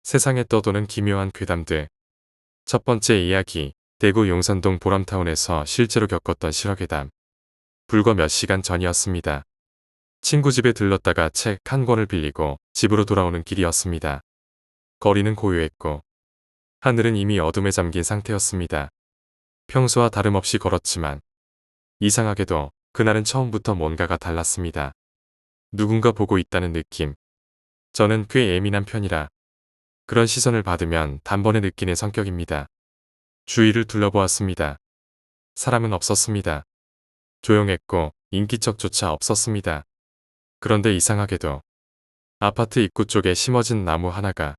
세상에 떠도는 기묘한 괴담들. 첫 번째 이야기, 대구 용산동 보람타운에서 실제로 겪었던 실화괴담. 불과 몇 시간 전이었습니다. 친구 집에 들렀다가 책 한 권을 빌리고 집으로 돌아오는 길이었습니다. 거리는 고요했고 하늘은 이미 어둠에 잠긴 상태였습니다. 평소와 다름없이 걸었지만 이상하게도 그날은 처음부터 뭔가가 달랐습니다. 누군가 보고 있다는 느낌. 저는 꽤 예민한 편이라 그런 시선을 받으면 단번에 느끼는 성격입니다. 주위를 둘러보았습니다. 사람은 없었습니다. 조용했고 인기척조차 없었습니다. 그런데 이상하게도 아파트 입구 쪽에 심어진 나무 하나가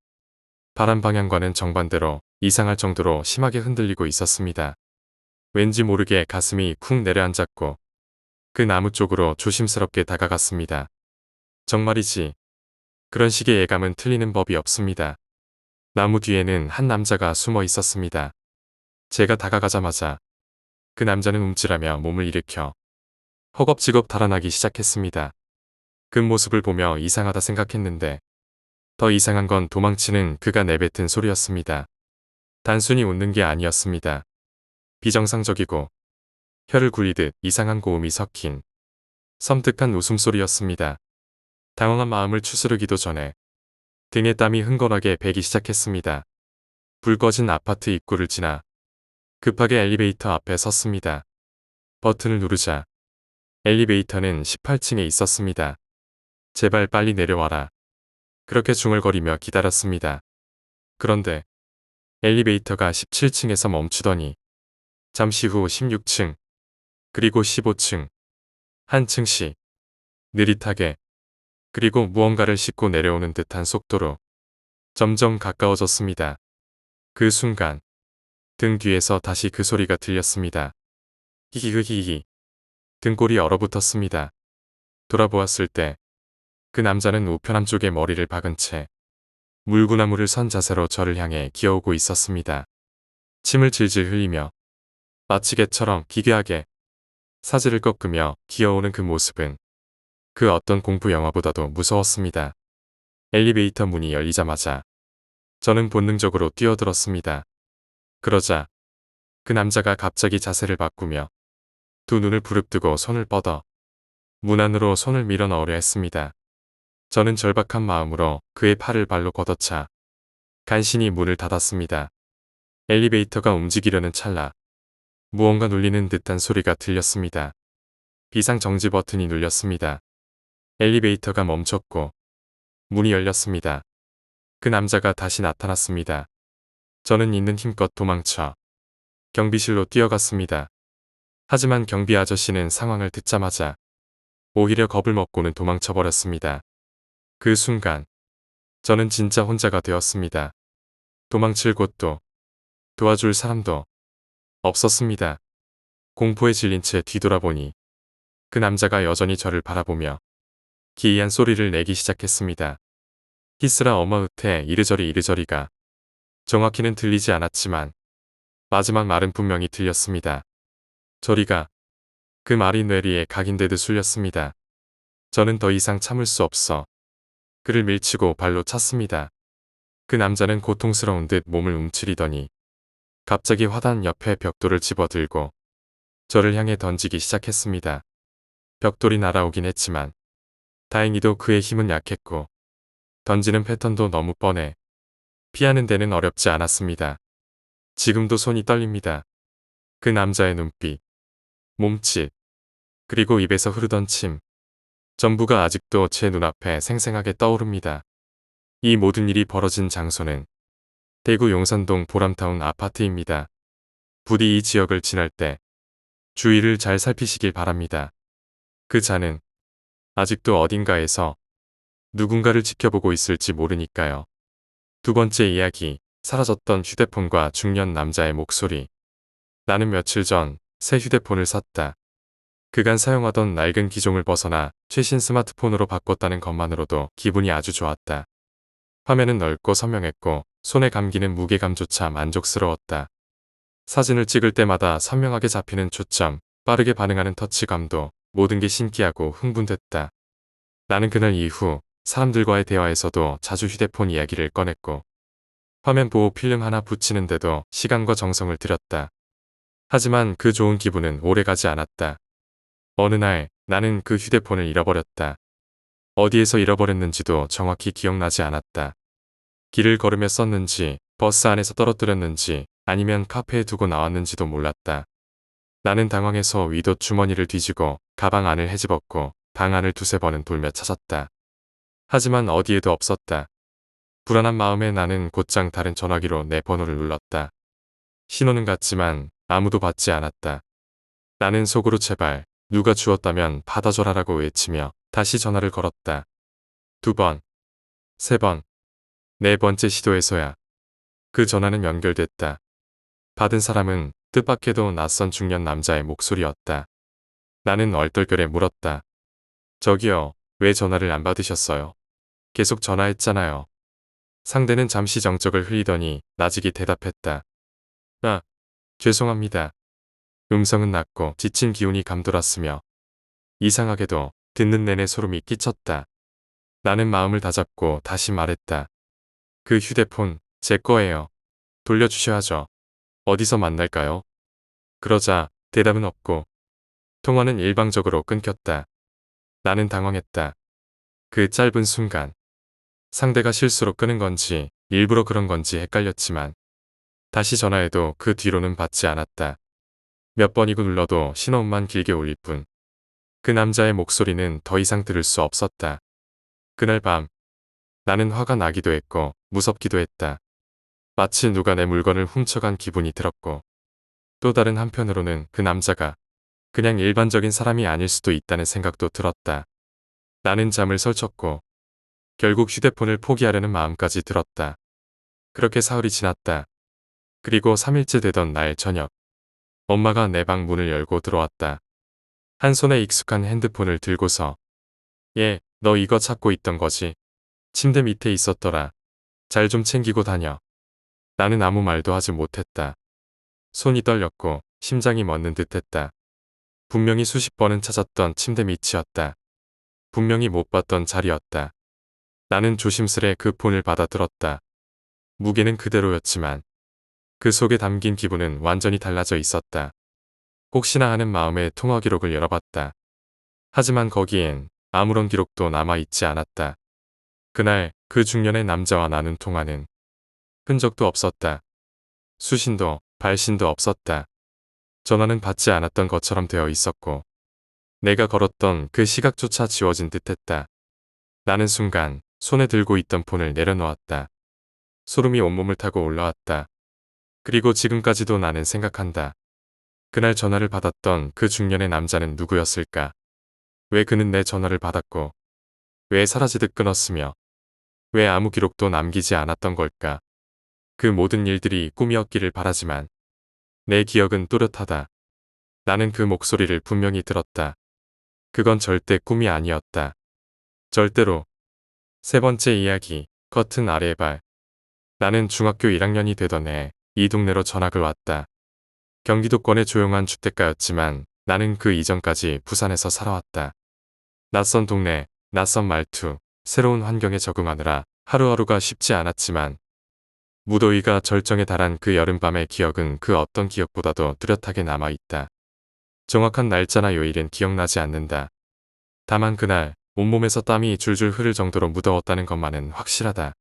바람 방향과는 정반대로 이상할 정도로 심하게 흔들리고 있었습니다. 왠지 모르게 가슴이 쿵 내려앉았고 그 나무 쪽으로 조심스럽게 다가갔습니다. 정말이지. 그런 식의 예감은 틀리는 법이 없습니다. 나무 뒤에는 한 남자가 숨어 있었습니다. 제가 다가가자마자 그 남자는 움찔하며 몸을 일으켜 허겁지겁 달아나기 시작했습니다. 그 모습을 보며 이상하다 생각했는데 더 이상한 건 도망치는 그가 내뱉은 소리였습니다. 단순히 웃는 게 아니었습니다. 비정상적이고 혀를 굴리듯 이상한 고음이 섞인 섬뜩한 웃음소리였습니다. 당황한 마음을 추스르기도 전에 등에 땀이 흥건하게 배기 시작했습니다. 불 꺼진 아파트 입구를 지나 급하게 엘리베이터 앞에 섰습니다. 버튼을 누르자 엘리베이터는 18층에 있었습니다. 제발 빨리 내려와라. 그렇게 중얼거리며 기다렸습니다. 그런데 엘리베이터가 17층에서 멈추더니 잠시 후 16층, 그리고 15층, 한 층씩 느릿하게 그리고 무언가를 싣고 내려오는 듯한 속도로 점점 가까워졌습니다. 그 순간 등 뒤에서 다시 그 소리가 들렸습니다. 히히히히히. 등골이 얼어붙었습니다. 돌아보았을 때 그 남자는 우편함 쪽에 머리를 박은 채 물구나무를 선 자세로 저를 향해 기어오고 있었습니다. 침을 질질 흘리며 마치 개처럼 기괴하게 사지를 꺾으며 기어오는 그 모습은 그 어떤 공포 영화보다도 무서웠습니다. 엘리베이터 문이 열리자마자 저는 본능적으로 뛰어들었습니다. 그러자 그 남자가 갑자기 자세를 바꾸며 두 눈을 부릅뜨고 손을 뻗어 문 안으로 손을 밀어 넣으려 했습니다. 저는 절박한 마음으로 그의 팔을 발로 걷어차 간신히 문을 닫았습니다. 엘리베이터가 움직이려는 찰나 무언가 눌리는 듯한 소리가 들렸습니다. 비상정지 버튼이 눌렸습니다. 엘리베이터가 멈췄고 문이 열렸습니다. 그 남자가 다시 나타났습니다. 저는 있는 힘껏 도망쳐 경비실로 뛰어갔습니다. 하지만 경비 아저씨는 상황을 듣자마자 오히려 겁을 먹고는 도망쳐버렸습니다. 그 순간 저는 진짜 혼자가 되었습니다. 도망칠 곳도 도와줄 사람도 없었습니다. 공포에 질린 채 뒤돌아보니 그 남자가 여전히 저를 바라보며 기이한 소리를 내기 시작했습니다. 히스라 어머으테 이르저리가 정확히는 들리지 않았지만 마지막 말은 분명히 들렸습니다. 저리가. 그 말이 뇌리에 각인되듯 술렸습니다. 저는 더 이상 참을 수 없어 그를 밀치고 발로 찼습니다. 그 남자는 고통스러운 듯 몸을 움츠리더니 갑자기 화단 옆에 벽돌을 집어들고 저를 향해 던지기 시작했습니다. 벽돌이 날아오긴 했지만 다행히도 그의 힘은 약했고 던지는 패턴도 너무 뻔해 피하는 데는 어렵지 않았습니다. 지금도 손이 떨립니다. 그 남자의 눈빛, 몸짓, 그리고 입에서 흐르던 침, 전부가 아직도 제 눈앞에 생생하게 떠오릅니다. 이 모든 일이 벌어진 장소는 대구 용산동 보람타운 아파트입니다. 부디 이 지역을 지날 때 주위를 잘 살피시길 바랍니다. 그 자는 아직도 어딘가에서 누군가를 지켜보고 있을지 모르니까요. 두 번째 이야기, 사라졌던 휴대폰과 중년 남자의 목소리. 나는 며칠 전 새 휴대폰을 샀다. 그간 사용하던 낡은 기종을 벗어나 최신 스마트폰으로 바꿨다는 것만으로도 기분이 아주 좋았다. 화면은 넓고 선명했고 손에 감기는 무게감조차 만족스러웠다. 사진을 찍을 때마다 선명하게 잡히는 초점, 빠르게 반응하는 터치감도 모든 게 신기하고 흥분됐다. 나는 그날 이후 사람들과의 대화에서도 자주 휴대폰 이야기를 꺼냈고 화면 보호 필름 하나 붙이는데도 시간과 정성을 들였다. 하지만 그 좋은 기분은 오래가지 않았다. 어느 날 나는 그 휴대폰을 잃어버렸다. 어디에서 잃어버렸는지도 정확히 기억나지 않았다. 길을 걸으며 썼는지, 버스 안에서 떨어뜨렸는지, 아니면 카페에 두고 나왔는지도 몰랐다. 나는 당황해서 위도 주머니를 뒤지고 가방 안을 헤집었고 방 안을 두세 번은 돌며 찾았다. 하지만 어디에도 없었다. 불안한 마음에 나는 곧장 다른 전화기로 내 번호를 눌렀다. 신호는 갔지만 아무도 받지 않았다. 나는 속으로 제발 누가 주었다면 받아줘라라고 외치며 다시 전화를 걸었다. 2번, 3번, 4번째 시도에서야 그 전화는 연결됐다. 받은 사람은 뜻밖에도 낯선 중년 남자의 목소리였다. 나는 얼떨결에 물었다. 저기요, 왜 전화를 안 받으셨어요? 계속 전화했잖아요. 상대는 잠시 정적을 흘리더니 나직이 대답했다. 아, 죄송합니다. 음성은 낮고 지친 기운이 감돌았으며 이상하게도 듣는 내내 소름이 끼쳤다. 나는 마음을 다잡고 다시 말했다. 그 휴대폰 제 거예요. 돌려주셔야죠. 어디서 만날까요? 그러자 대답은 없고 통화는 일방적으로 끊겼다. 나는 당황했다. 그 짧은 순간 상대가 실수로 끊은 건지 일부러 그런 건지 헷갈렸지만 다시 전화해도 그 뒤로는 받지 않았다. 몇 번이고 눌러도 신호음만 길게 울릴 뿐. 그 남자의 목소리는 더 이상 들을 수 없었다. 그날 밤 나는 화가 나기도 했고 무섭기도 했다. 마치 누가 내 물건을 훔쳐간 기분이 들었고 또 다른 한편으로는 그 남자가 그냥 일반적인 사람이 아닐 수도 있다는 생각도 들었다. 나는 잠을 설쳤고 결국 휴대폰을 포기하려는 마음까지 들었다. 그렇게 사흘이 지났다. 그리고 3일째 되던 날 저녁 엄마가 내 방 문을 열고 들어왔다. 한 손에 익숙한 핸드폰을 들고서 예, 너 이거 찾고 있던 거지. 침대 밑에 있었더라. 잘 좀 챙기고 다녀. 나는 아무 말도 하지 못했다. 손이 떨렸고 심장이 멎는 듯했다. 분명히 수십 번은 찾았던 침대 밑이었다. 분명히 못 봤던 자리였다. 나는 조심스레 그 폰을 받아 들었다. 무게는 그대로였지만 그 속에 담긴 기분은 완전히 달라져 있었다. 혹시나 하는 마음에 통화 기록을 열어봤다. 하지만 거기엔 아무런 기록도 남아있지 않았다. 그날 그 중년의 남자와 나눈 통화는 흔적도 없었다. 수신도 발신도 없었다. 전화는 받지 않았던 것처럼 되어 있었고 내가 걸었던 그 시각조차 지워진 듯했다. 나는 순간 손에 들고 있던 폰을 내려놓았다. 소름이 온몸을 타고 올라왔다. 그리고 지금까지도 나는 생각한다. 그날 전화를 받았던 그 중년의 남자는 누구였을까? 왜 그는 내 전화를 받았고 왜 사라지듯 끊었으며 왜 아무 기록도 남기지 않았던 걸까? 그 모든 일들이 꿈이었기를 바라지만 내 기억은 또렷하다. 나는 그 목소리를 분명히 들었다. 그건 절대 꿈이 아니었다. 절대로. 세 번째 이야기, 커튼 아래의 발. 나는 중학교 1학년이 되던 해 이 동네로 전학을 왔다. 경기도권의 조용한 주택가였지만 나는 그 이전까지 부산에서 살아왔다. 낯선 동네, 낯선 말투, 새로운 환경에 적응하느라 하루하루가 쉽지 않았지만 무더위가 절정에 달한 그 여름밤의 기억은 그 어떤 기억보다도 뚜렷하게 남아있다. 정확한 날짜나 요일은 기억나지 않는다. 다만 그날 온몸에서 땀이 줄줄 흐를 정도로 무더웠다는 것만은 확실하다.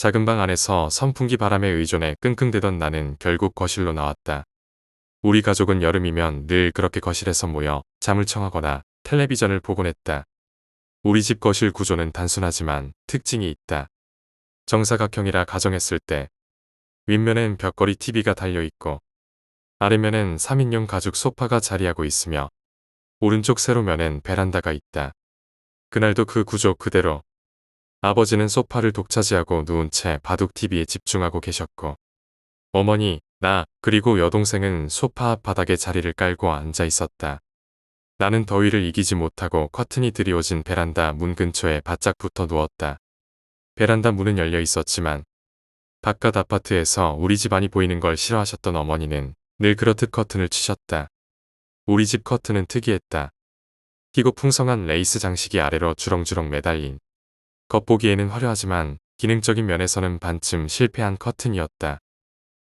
작은 방 안에서 선풍기 바람에 의존해 끙끙대던 나는 결국 거실로 나왔다. 우리 가족은 여름이면 늘 그렇게 거실에서 모여 잠을 청하거나 텔레비전을 보곤 했다. 우리 집 거실 구조는 단순하지만 특징이 있다. 정사각형이라 가정했을 때 윗면엔 벽걸이 TV가 달려있고 아래면엔 3인용 가죽 소파가 자리하고 있으며 오른쪽 세로면엔 베란다가 있다. 그날도 그 구조 그대로 아버지는 소파를 독차지하고 누운 채 바둑 TV에 집중하고 계셨고 어머니, 나, 그리고 여동생은 소파 앞 바닥에 자리를 깔고 앉아 있었다. 나는 더위를 이기지 못하고 커튼이 드리워진 베란다 문 근처에 바짝 붙어 누웠다. 베란다 문은 열려 있었지만 바깥 아파트에서 우리 집안이 보이는 걸 싫어하셨던 어머니는 늘 그렇듯 커튼을 치셨다. 우리 집 커튼은 특이했다. 희고 풍성한 레이스 장식이 아래로 주렁주렁 매달린 겉보기에는 화려하지만 기능적인 면에서는 반쯤 실패한 커튼이었다.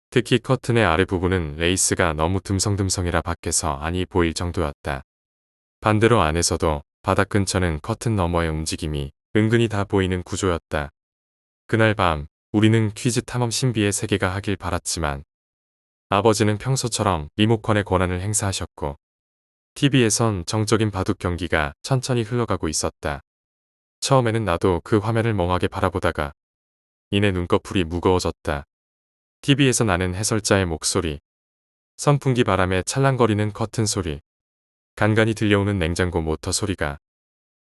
특히 커튼의 아래 부분은 레이스가 너무 듬성듬성이라 밖에서 안이 보일 정도였다. 반대로 안에서도 바닥 근처는 커튼 너머의 움직임이 은근히 다 보이는 구조였다. 그날 밤 우리는 퀴즈 탐험 신비의 세계가 하길 바랐지만 아버지는 평소처럼 리모컨의 권한을 행사하셨고 TV에선 정적인 바둑 경기가 천천히 흘러가고 있었다. 처음에는 나도 그 화면을 멍하게 바라보다가 이내 눈꺼풀이 무거워졌다. TV에서 나는 해설자의 목소리, 선풍기 바람에 찰랑거리는 커튼 소리, 간간히 들려오는 냉장고 모터 소리가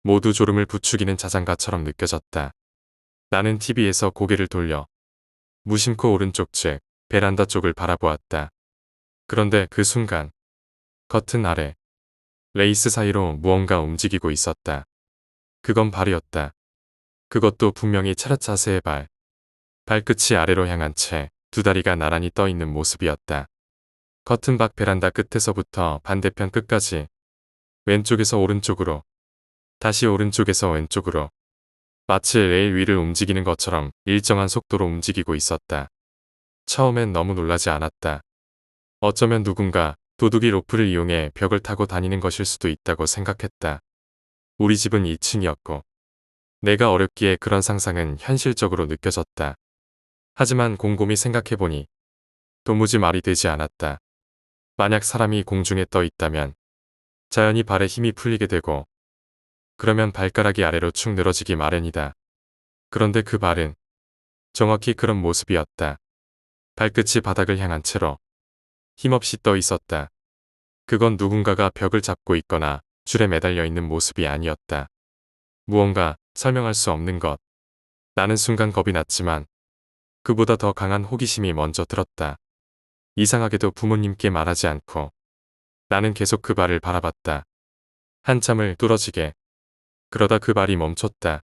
모두 졸음을 부추기는 자장가처럼 느껴졌다. 나는 TV에서 고개를 돌려 무심코 오른쪽 즉 베란다 쪽을 바라보았다. 그런데 그 순간 커튼 아래 레이스 사이로 무언가 움직이고 있었다. 그건 발이었다. 그것도 분명히 차렷 자세의 발. 발끝이 아래로 향한 채 두 다리가 나란히 떠 있는 모습이었다. 커튼 밖 베란다 끝에서부터 반대편 끝까지 왼쪽에서 오른쪽으로 다시 오른쪽에서 왼쪽으로 마치 레일 위를 움직이는 것처럼 일정한 속도로 움직이고 있었다. 처음엔 너무 놀라지 않았다. 어쩌면 누군가 도둑이 로프를 이용해 벽을 타고 다니는 것일 수도 있다고 생각했다. 우리 집은 2층이었고 내가 어렵기에 그런 상상은 현실적으로 느껴졌다. 하지만 곰곰이 생각해보니 도무지 말이 되지 않았다. 만약 사람이 공중에 떠 있다면 자연히 발에 힘이 풀리게 되고 그러면 발가락이 아래로 축 늘어지기 마련이다. 그런데 그 발은 정확히 그런 모습이었다. 발끝이 바닥을 향한 채로 힘없이 떠 있었다. 그건 누군가가 벽을 잡고 있거나 줄에 매달려 있는 모습이 아니었다. 무언가 설명할 수 없는 것. 나는 순간 겁이 났지만 그보다 더 강한 호기심이 먼저 들었다. 이상하게도 부모님께 말하지 않고 나는 계속 그 발을 바라봤다. 한참을 뚫어지게. 그러다 그 발이 멈췄다.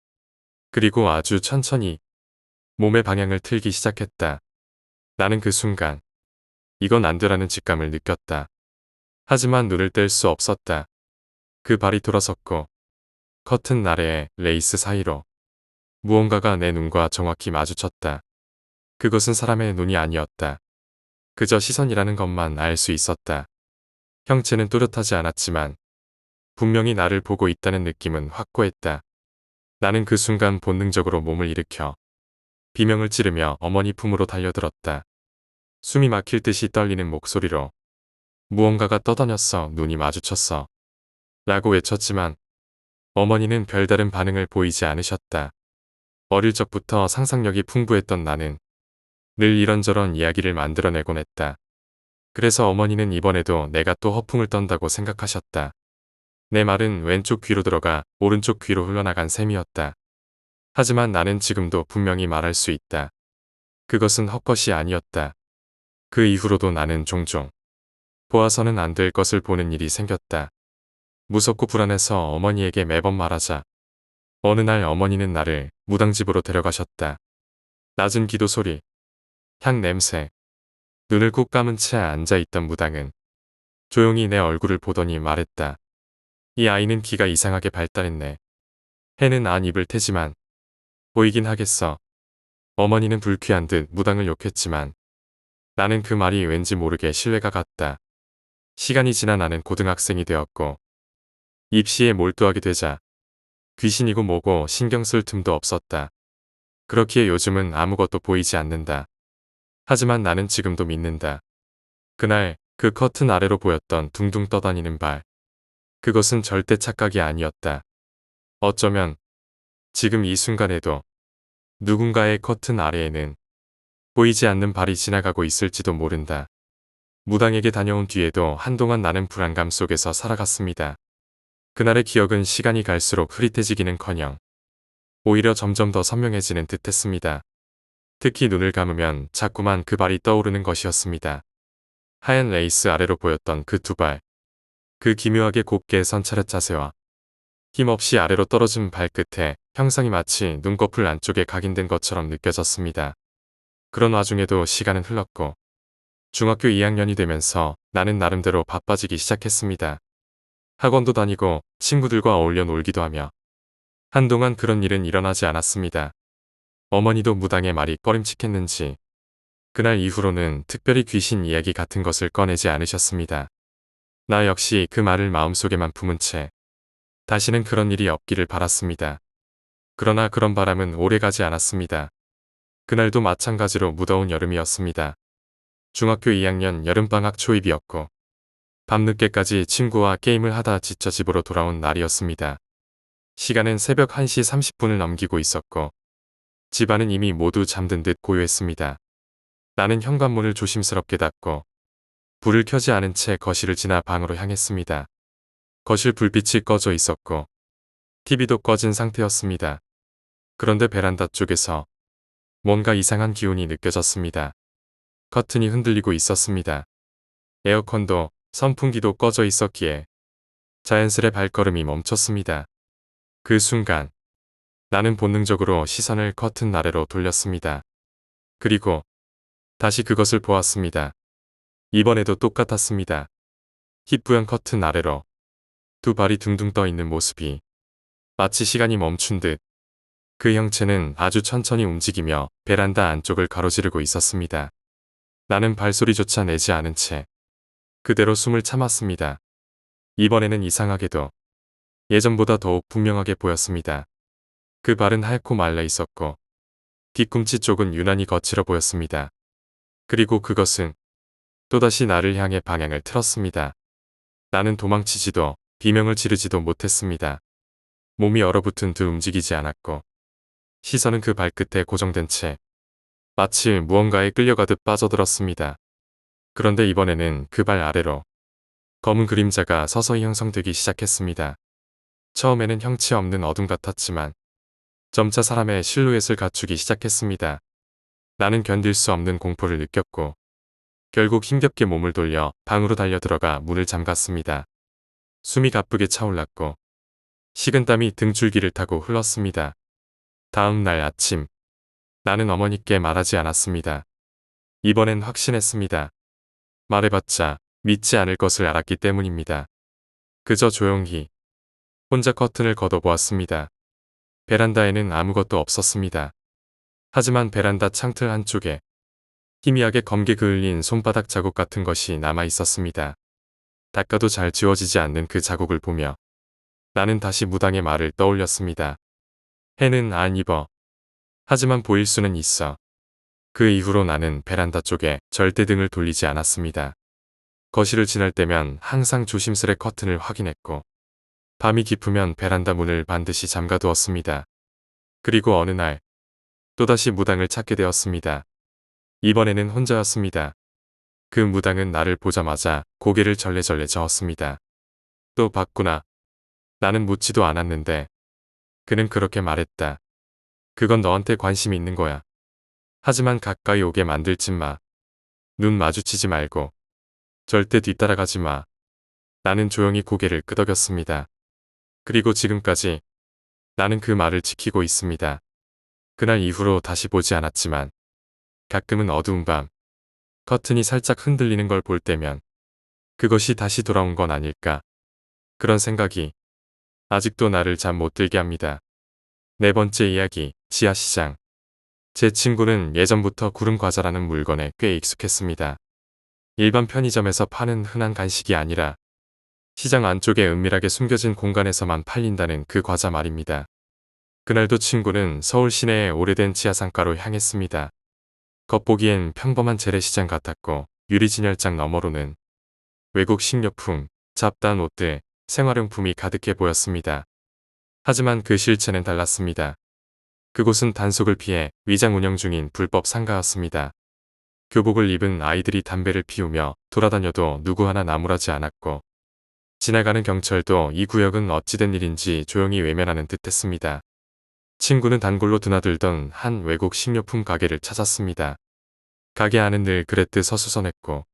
그리고 아주 천천히 몸의 방향을 틀기 시작했다. 나는 그 순간 이건 안 되라는 직감을 느꼈다. 하지만 눈을 뗄 수 없었다. 그 발이 돌아섰고 커튼 아래의 레이스 사이로 무언가가 내 눈과 정확히 마주쳤다. 그것은 사람의 눈이 아니었다. 그저 시선이라는 것만 알 수 있었다. 형체는 또렷하지 않았지만 분명히 나를 보고 있다는 느낌은 확고했다. 나는 그 순간 본능적으로 몸을 일으켜 비명을 지르며 어머니 품으로 달려들었다. 숨이 막힐 듯이 떨리는 목소리로 무언가가 떠다녔어. 눈이 마주쳤어. 라고 외쳤지만 어머니는 별다른 반응을 보이지 않으셨다. 어릴 적부터 상상력이 풍부했던 나는 늘 이런저런 이야기를 만들어내곤 했다. 그래서 어머니는 이번에도 내가 또 허풍을 떤다고 생각하셨다. 내 말은 왼쪽 귀로 들어가 오른쪽 귀로 흘러나간 셈이었다. 하지만 나는 지금도 분명히 말할 수 있다. 그것은 헛것이 아니었다. 그 이후로도 나는 종종 보아서는 안 될 것을 보는 일이 생겼다. 무섭고 불안해서 어머니에게 매번 말하자 어느 날 어머니는 나를 무당집으로 데려가셨다. 낮은 기도 소리, 향 냄새, 눈을 꾹 감은 채 앉아있던 무당은 조용히 내 얼굴을 보더니 말했다. 이 아이는 기가 이상하게 발달했네. 해는 안 입을 테지만 보이긴 하겠어. 어머니는 불쾌한 듯 무당을 욕했지만 나는 그 말이 왠지 모르게 신뢰가 갔다. 시간이 지나 나는 고등학생이 되었고 입시에 몰두하게 되자 귀신이고 뭐고 신경 쓸 틈도 없었다. 그렇기에 요즘은 아무것도 보이지 않는다. 하지만 나는 지금도 믿는다. 그날 그 커튼 아래로 보였던 둥둥 떠다니는 발. 그것은 절대 착각이 아니었다. 어쩌면 지금 이 순간에도 누군가의 커튼 아래에는 보이지 않는 발이 지나가고 있을지도 모른다. 무당에게 다녀온 뒤에도 한동안 나는 불안감 속에서 살아갔습니다. 그날의 기억은 시간이 갈수록 흐릿해지기는커녕 오히려 점점 더 선명해지는 듯했습니다. 특히 눈을 감으면 자꾸만 그 발이 떠오르는 것이었습니다. 하얀 레이스 아래로 보였던 그 두 발. 그 기묘하게 곱게 선 차렷 자세와 힘없이 아래로 떨어진 발끝에 형상이 마치 눈꺼풀 안쪽에 각인된 것처럼 느껴졌습니다. 그런 와중에도 시간은 흘렀고 중학교 2학년이 되면서 나는 나름대로 바빠지기 시작했습니다. 학원도 다니고 친구들과 어울려 놀기도 하며 한동안 그런 일은 일어나지 않았습니다. 어머니도 무당의 말이 꺼림칙했는지 그날 이후로는 특별히 귀신 이야기 같은 것을 꺼내지 않으셨습니다. 나 역시 그 말을 마음속에만 품은 채 다시는 그런 일이 없기를 바랐습니다. 그러나 그런 바람은 오래가지 않았습니다. 그날도 마찬가지로 무더운 여름이었습니다. 중학교 2학년 여름방학 초입이었고 밤늦게까지 친구와 게임을 하다 지쳐 집으로 돌아온 날이었습니다. 시간은 새벽 1시 30분을 넘기고 있었고 집안은 이미 모두 잠든 듯 고요했습니다. 나는 현관문을 조심스럽게 닫고 불을 켜지 않은 채 거실을 지나 방으로 향했습니다. 거실 불빛이 꺼져 있었고 TV도 꺼진 상태였습니다. 그런데 베란다 쪽에서 뭔가 이상한 기운이 느껴졌습니다. 커튼이 흔들리고 있었습니다. 에어컨도 선풍기도 꺼져 있었기에 자연스레 발걸음이 멈췄습니다. 그 순간 나는 본능적으로 시선을 커튼 아래로 돌렸습니다. 그리고 다시 그것을 보았습니다. 이번에도 똑같았습니다. 희뿌연 커튼 아래로 두 발이 둥둥 떠 있는 모습이 마치 시간이 멈춘 듯 그 형체는 아주 천천히 움직이며 베란다 안쪽을 가로지르고 있었습니다. 나는 발소리조차 내지 않은 채 그대로 숨을 참았습니다. 이번에는 이상하게도 예전보다 더욱 분명하게 보였습니다. 그 발은 하얗고 말라 있었고 뒤꿈치 쪽은 유난히 거칠어 보였습니다. 그리고 그것은 또다시 나를 향해 방향을 틀었습니다. 나는 도망치지도 비명을 지르지도 못했습니다. 몸이 얼어붙은 듯 움직이지 않았고 시선은 그 발끝에 고정된 채 마치 무언가에 끌려가듯 빠져들었습니다. 그런데 이번에는 그 발 아래로 검은 그림자가 서서히 형성되기 시작했습니다. 처음에는 형체 없는 어둠 같았지만 점차 사람의 실루엣을 갖추기 시작했습니다. 나는 견딜 수 없는 공포를 느꼈고 결국 힘겹게 몸을 돌려 방으로 달려들어가 문을 잠갔습니다. 숨이 가쁘게 차올랐고 식은땀이 등줄기를 타고 흘렀습니다. 다음 날 아침 나는 어머니께 말하지 않았습니다. 이번엔 확신했습니다. 말해봤자 믿지 않을 것을 알았기 때문입니다. 그저 조용히 혼자 커튼을 걷어보았습니다. 베란다에는 아무것도 없었습니다. 하지만 베란다 창틀 한쪽에 희미하게 검게 그을린 손바닥 자국 같은 것이 남아 있었습니다. 닦아도 잘 지워지지 않는 그 자국을 보며 나는 다시 무당의 말을 떠올렸습니다. 해는 안 입어. 하지만 보일 수는 있어. 그 이후로 나는 베란다 쪽에 절대 등을 돌리지 않았습니다. 거실을 지날 때면 항상 조심스레 커튼을 확인했고 밤이 깊으면 베란다 문을 반드시 잠가두었습니다. 그리고 어느 날 또다시 무당을 찾게 되었습니다. 이번에는 혼자였습니다. 그 무당은 나를 보자마자 고개를 절레절레 저었습니다. 또 봤구나. 나는 묻지도 않았는데 그는 그렇게 말했다. 그건 너한테 관심이 있는 거야. 하지만 가까이 오게 만들지 마. 눈 마주치지 말고 절대 뒤따라가지 마. 나는 조용히 고개를 끄덕였습니다. 그리고 지금까지 나는 그 말을 지키고 있습니다. 그날 이후로 다시 보지 않았지만 가끔은 어두운 밤 커튼이 살짝 흔들리는 걸 볼 때면 그것이 다시 돌아온 건 아닐까. 그런 생각이 아직도 나를 잠 못 들게 합니다. 네 번째 이야기, 지하시장. 제 친구는 예전부터 구름과자라는 물건에 꽤 익숙했습니다. 일반 편의점에서 파는 흔한 간식이 아니라 시장 안쪽에 은밀하게 숨겨진 공간에서만 팔린다는 그 과자 말입니다. 그날도 친구는 서울 시내의 오래된 지하상가로 향했습니다. 겉보기엔 평범한 재래시장 같았고 유리진열장 너머로는 외국 식료품, 잡다한 옷들, 생활용품이 가득해 보였습니다. 하지만 그 실체는 달랐습니다. 그곳은 단속을 피해 위장 운영 중인 불법 상가였습니다. 교복을 입은 아이들이 담배를 피우며 돌아다녀도 누구 하나 나무라지 않았고 지나가는 경찰도 이 구역은 어찌된 일인지 조용히 외면하는 듯했습니다. 친구는 단골로 드나들던 한 외국 식료품 가게를 찾았습니다. 가게 안은 늘 그랬듯 서수선했고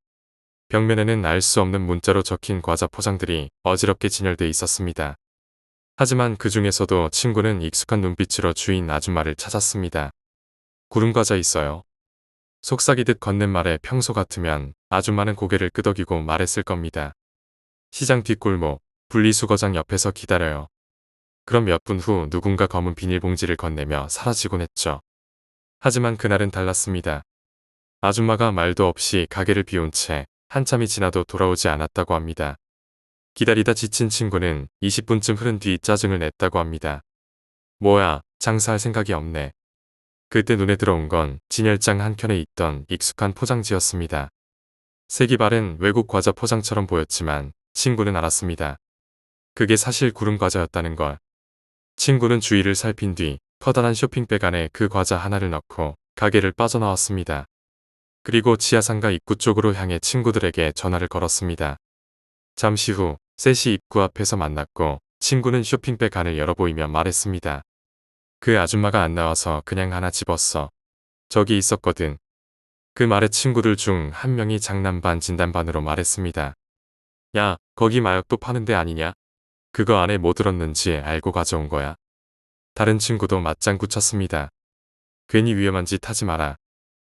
벽면에는 알 수 없는 문자로 적힌 과자 포장들이 어지럽게 진열돼 있었습니다. 하지만 그 중에서도 친구는 익숙한 눈빛으로 주인 아줌마를 찾았습니다. 구름과자 있어요. 속삭이듯 건넨 말에 평소 같으면 아줌마는 고개를 끄덕이고 말했을 겁니다. 시장 뒷골목, 분리수거장 옆에서 기다려요. 그럼 몇 분 후 누군가 검은 비닐봉지를 건네며 사라지곤 했죠. 하지만 그날은 달랐습니다. 아줌마가 말도 없이 가게를 비운 채 한참이 지나도 돌아오지 않았다고 합니다. 기다리다 지친 친구는 20분쯤 흐른 뒤 짜증을 냈다고 합니다. 뭐야, 장사할 생각이 없네. 그때 눈에 들어온 건 진열장 한켠에 있던 익숙한 포장지였습니다. 색이 바른 외국 과자 포장처럼 보였지만 친구는 알았습니다. 그게 사실 구름 과자였다는 걸. 친구는 주위를 살핀 뒤 커다란 쇼핑백 안에 그 과자 하나를 넣고 가게를 빠져나왔습니다. 그리고 지하상가 입구 쪽으로 향해 친구들에게 전화를 걸었습니다. 잠시 후 셋이 입구 앞에서 만났고 친구는 쇼핑백 안을 열어보이며 말했습니다. 그 아줌마가 안 나와서 그냥 하나 집었어. 저기 있었거든. 그 말에 친구들 중 한 명이 장난 반 진담 반으로 말했습니다. 야, 거기 마약도 파는 데 아니냐? 그거 안에 뭐 들었는지 알고 가져온 거야. 다른 친구도 맞장구 쳤습니다. 괜히 위험한 짓 하지 마라.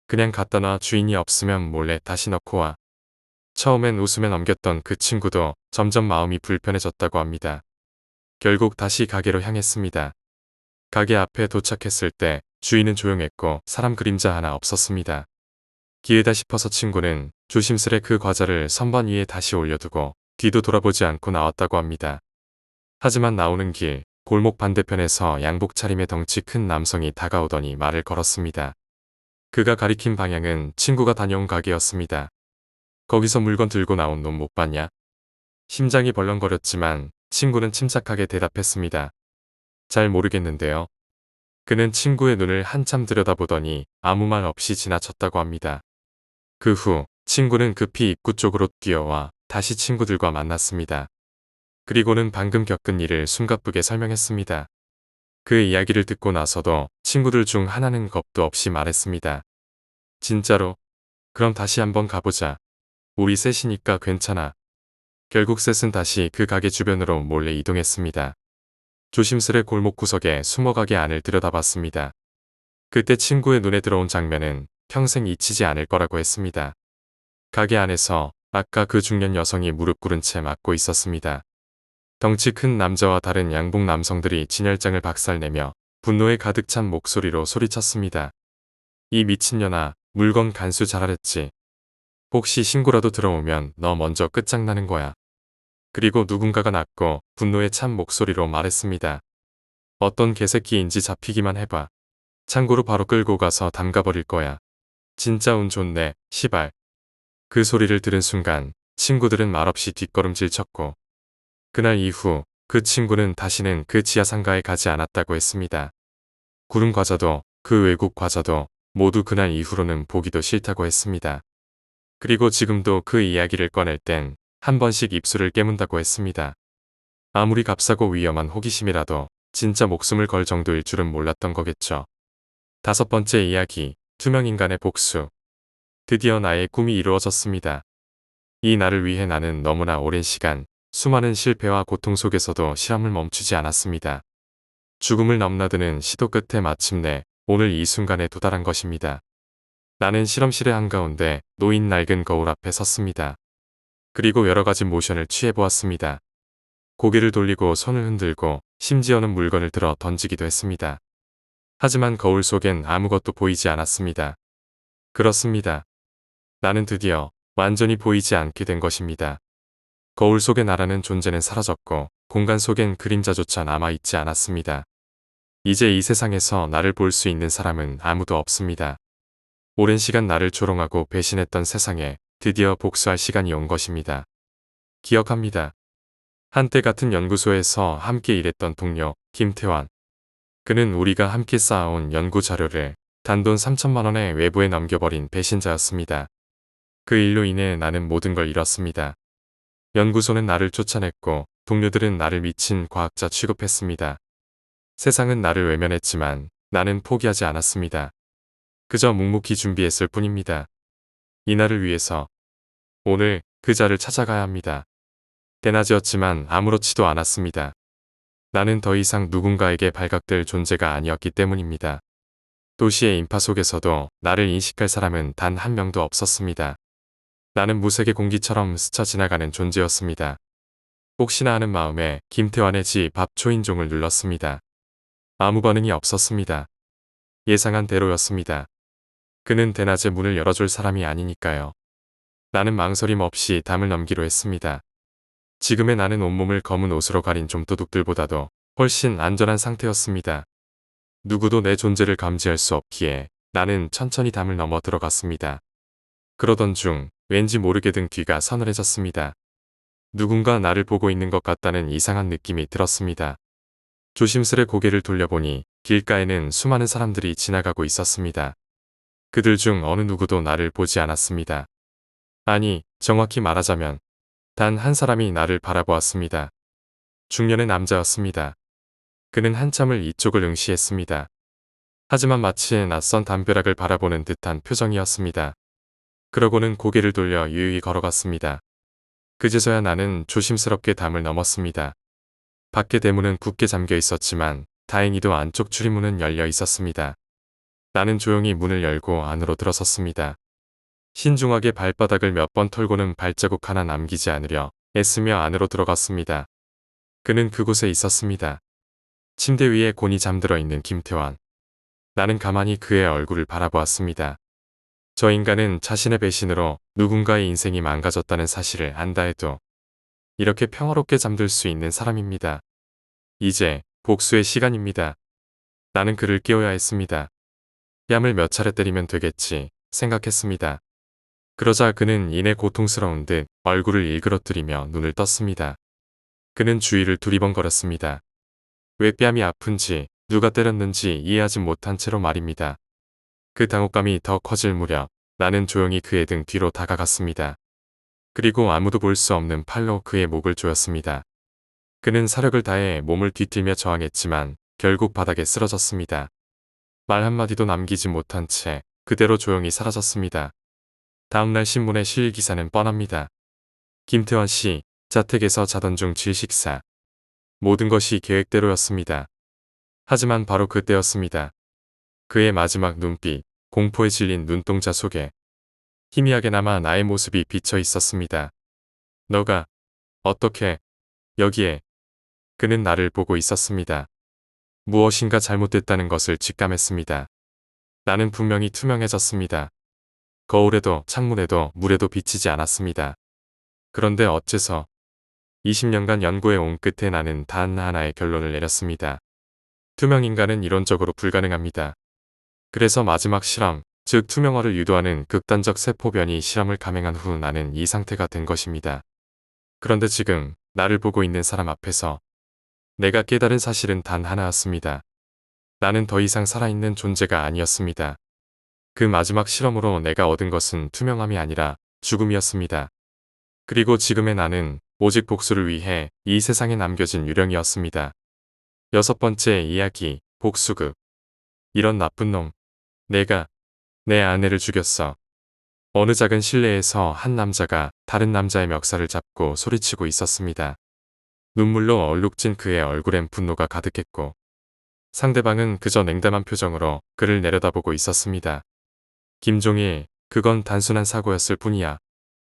그냥 갖다 놔. 주인이 없으면 몰래 다시 넣고 와. 처음엔 웃으며 넘겼던 그 친구도 점점 마음이 불편해졌다고 합니다. 결국 다시 가게로 향했습니다. 가게 앞에 도착했을 때 주인은 조용했고 사람 그림자 하나 없었습니다. 기회다 싶어서 친구는 조심스레 그 과자를 선반 위에 다시 올려두고 뒤도 돌아보지 않고 나왔다고 합니다. 하지만 나오는 길 골목 반대편에서 양복 차림의 덩치 큰 남성이 다가오더니 말을 걸었습니다. 그가 가리킨 방향은 친구가 다녀온 가게였습니다. 거기서 물건 들고 나온 놈 못 봤냐? 심장이 벌렁거렸지만 친구는 침착하게 대답했습니다. 잘 모르겠는데요. 그는 친구의 눈을 한참 들여다보더니 아무 말 없이 지나쳤다고 합니다. 그 후 친구는 급히 입구 쪽으로 뛰어와 다시 친구들과 만났습니다. 그리고는 방금 겪은 일을 숨가쁘게 설명했습니다. 그 이야기를 듣고 나서도 친구들 중 하나는 겁도 없이 말했습니다. 진짜로? 그럼 다시 한번 가보자. 우리 셋이니까 괜찮아. 결국 셋은 다시 그 가게 주변으로 몰래 이동했습니다. 조심스레 골목 구석에 숨어 가게 안을 들여다봤습니다. 그때 친구의 눈에 들어온 장면은 평생 잊히지 않을 거라고 했습니다. 가게 안에서 아까 그 중년 여성이 무릎 꿇은 채 맞고 있었습니다. 덩치 큰 남자와 다른 양복 남성들이 진열장을 박살내며 분노에 가득 찬 목소리로 소리쳤습니다. 이 미친년아, 물건 간수 잘하랬지. 혹시 신고라도 들어오면 너 먼저 끝장나는 거야. 그리고 누군가가 낮고 분노에 찬 목소리로 말했습니다. 어떤 개새끼인지 잡히기만 해봐. 창고로 바로 끌고 가서 담가버릴 거야. 진짜 운 좋네, 시발. 그 소리를 들은 순간 친구들은 말없이 뒷걸음질 쳤고 그날 이후 그 친구는 다시는 그 지하상가에 가지 않았다고 했습니다. 구름 과자도 그 외국 과자도 모두 그날 이후로는 보기도 싫다고 했습니다. 그리고 지금도 그 이야기를 꺼낼 땐 한 번씩 입술을 깨문다고 했습니다. 아무리 값싸고 위험한 호기심이라도 진짜 목숨을 걸 정도일 줄은 몰랐던 거겠죠. 5번째 이야기, 투명인간의 복수. 드디어 나의 꿈이 이루어졌습니다. 이 날을 위해 나는 너무나 오랜 시간 수많은 실패와 고통 속에서도 실험을 멈추지 않았습니다. 죽음을 넘나드는 시도 끝에 마침내 오늘 이 순간에 도달한 것입니다. 나는 실험실의 한가운데 놓인 낡은 거울 앞에 섰습니다. 그리고 여러 가지 모션을 취해보았습니다. 고개를 돌리고 손을 흔들고 심지어는 물건을 들어 던지기도 했습니다. 하지만 거울 속엔 아무것도 보이지 않았습니다. 그렇습니다. 나는 드디어 완전히 보이지 않게 된 것입니다. 거울 속의 나라는 존재는 사라졌고 공간 속엔 그림자조차 남아있지 않았습니다. 이제 이 세상에서 나를 볼 수 있는 사람은 아무도 없습니다. 오랜 시간 나를 조롱하고 배신했던 세상에 드디어 복수할 시간이 온 것입니다. 기억합니다. 한때 같은 연구소에서 함께 일했던 동료 김태환. 그는 우리가 함께 쌓아온 연구 자료를 단돈 3천만 원에 외부에 넘겨버린 배신자였습니다. 그 일로 인해 나는 모든 걸 잃었습니다. 연구소는 나를 쫓아냈고 동료들은 나를 미친 과학자 취급했습니다. 세상은 나를 외면했지만 나는 포기하지 않았습니다. 그저 묵묵히 준비했을 뿐입니다. 이날을 위해서 오늘 그자를 찾아가야 합니다. 대낮이었지만 아무렇지도 않았습니다. 나는 더 이상 누군가에게 발각될 존재가 아니었기 때문입니다. 도시의 인파 속에서도 나를 인식할 사람은 단 한 명도 없었습니다. 나는 무색의 공기처럼 스쳐 지나가는 존재였습니다. 혹시나 하는 마음에 김태환의 집 앞 초인종을 눌렀습니다. 아무 반응이 없었습니다. 예상한 대로였습니다. 그는 대낮에 문을 열어줄 사람이 아니니까요. 나는 망설임 없이 담을 넘기로 했습니다. 지금의 나는 온몸을 검은 옷으로 가린 좀도둑들보다도 훨씬 안전한 상태였습니다. 누구도 내 존재를 감지할 수 없기에 나는 천천히 담을 넘어 들어갔습니다. 그러던 중 왠지 모르게 등 귀가 서늘해졌습니다. 누군가 나를 보고 있는 것 같다는 이상한 느낌이 들었습니다. 조심스레 고개를 돌려보니 길가에는 수많은 사람들이 지나가고 있었습니다. 그들 중 어느 누구도 나를 보지 않았습니다. 아니, 정확히 말하자면 단 한 사람이 나를 바라보았습니다. 중년의 남자였습니다. 그는 한참을 이쪽을 응시했습니다. 하지만 마치 낯선 담벼락을 바라보는 듯한 표정이었습니다. 그러고는 고개를 돌려 유유히 걸어갔습니다. 그제서야 나는 조심스럽게 담을 넘었습니다. 밖의 대문은 굳게 잠겨 있었지만 다행히도 안쪽 출입문은 열려 있었습니다. 나는 조용히 문을 열고 안으로 들어섰습니다. 신중하게 발바닥을 몇 번 털고는 발자국 하나 남기지 않으려 애쓰며 안으로 들어갔습니다. 그는 그곳에 있었습니다. 침대 위에 곤히 잠들어 있는 김태환. 나는 가만히 그의 얼굴을 바라보았습니다. 저 인간은 자신의 배신으로 누군가의 인생이 망가졌다는 사실을 안다 해도 이렇게 평화롭게 잠들 수 있는 사람입니다. 이제 복수의 시간입니다. 나는 그를 깨워야 했습니다. 뺨을 몇 차례 때리면 되겠지 생각했습니다. 그러자 그는 이내 고통스러운 듯 얼굴을 일그러뜨리며 눈을 떴습니다. 그는 주위를 두리번거렸습니다. 왜 뺨이 아픈지 누가 때렸는지 이해하지 못한 채로 말입니다. 그 당혹감이 더 커질 무렵 나는 조용히 그의 등 뒤로 다가갔습니다. 그리고 아무도 볼 수 없는 팔로 그의 목을 조였습니다. 그는 사력을 다해 몸을 뒤틀며 저항했지만 결국 바닥에 쓰러졌습니다. 말 한마디도 남기지 못한 채 그대로 조용히 사라졌습니다. 다음날 신문에 실릴 기사는 뻔합니다. 김태환 씨, 자택에서 자던 중 질식사. 모든 것이 계획대로였습니다. 하지만 바로 그때였습니다. 그의 마지막 눈빛, 공포에 질린 눈동자 속에 희미하게나마 나의 모습이 비쳐 있었습니다. 너가 어떻게 여기에? 그는 나를 보고 있었습니다. 무엇인가 잘못됐다는 것을 직감했습니다. 나는 분명히 투명해졌습니다. 거울에도 창문에도 물에도 비치지 않았습니다. 그런데 어째서 20년간 연구해 온 끝에 나는 단 하나의 결론을 내렸습니다. 투명인간은 이론적으로 불가능합니다. 그래서 마지막 실험, 즉 투명화를 유도하는 극단적 세포 변이 실험을 감행한 후 나는 이 상태가 된 것입니다. 그런데 지금 나를 보고 있는 사람 앞에서 내가 깨달은 사실은 단 하나였습니다. 나는 더 이상 살아있는 존재가 아니었습니다. 그 마지막 실험으로 내가 얻은 것은 투명함이 아니라 죽음이었습니다. 그리고 지금의 나는 오직 복수를 위해 이 세상에 남겨진 유령이었습니다. 6번째 이야기, 복수극. 이런 나쁜 놈. 내가 내 아내를 죽였어. 어느 작은 실내에서 한 남자가 다른 남자의 멱살을 잡고 소리치고 있었습니다. 눈물로 얼룩진 그의 얼굴엔 분노가 가득했고 상대방은 그저 냉담한 표정으로 그를 내려다보고 있었습니다. 김종일, 그건 단순한 사고였을 뿐이야.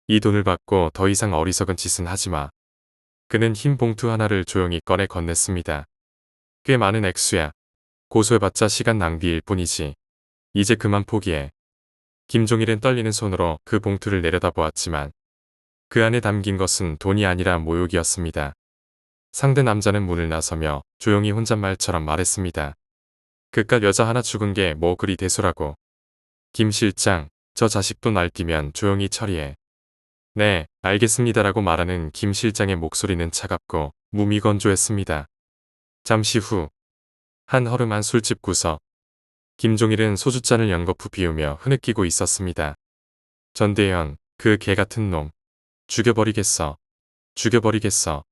이 돈을 받고 더 이상 어리석은 짓은 하지 마. 그는 흰 봉투 하나를 조용히 꺼내 건넸습니다. 꽤 많은 액수야. 고소해봤자 시간 낭비일 뿐이지. 이제 그만 포기해. 김종일은 떨리는 손으로 그 봉투를 내려다보았지만 그 안에 담긴 것은 돈이 아니라 모욕이었습니다. 상대 남자는 문을 나서며 조용히 혼잣말처럼 말했습니다. 그깟 여자 하나 죽은 게 뭐 그리 대수라고. 김 실장, 저 자식도 날뛰면 조용히 처리해. 네, 알겠습니다라고 말하는 김 실장의 목소리는 차갑고 무미건조했습니다. 잠시 후, 한 허름한 술집 구석. 김종일은 소주잔을 연거푸 비우며 흐느끼고 있었습니다. 전대현, 그 개같은 놈. 죽여버리겠어. 죽여버리겠어.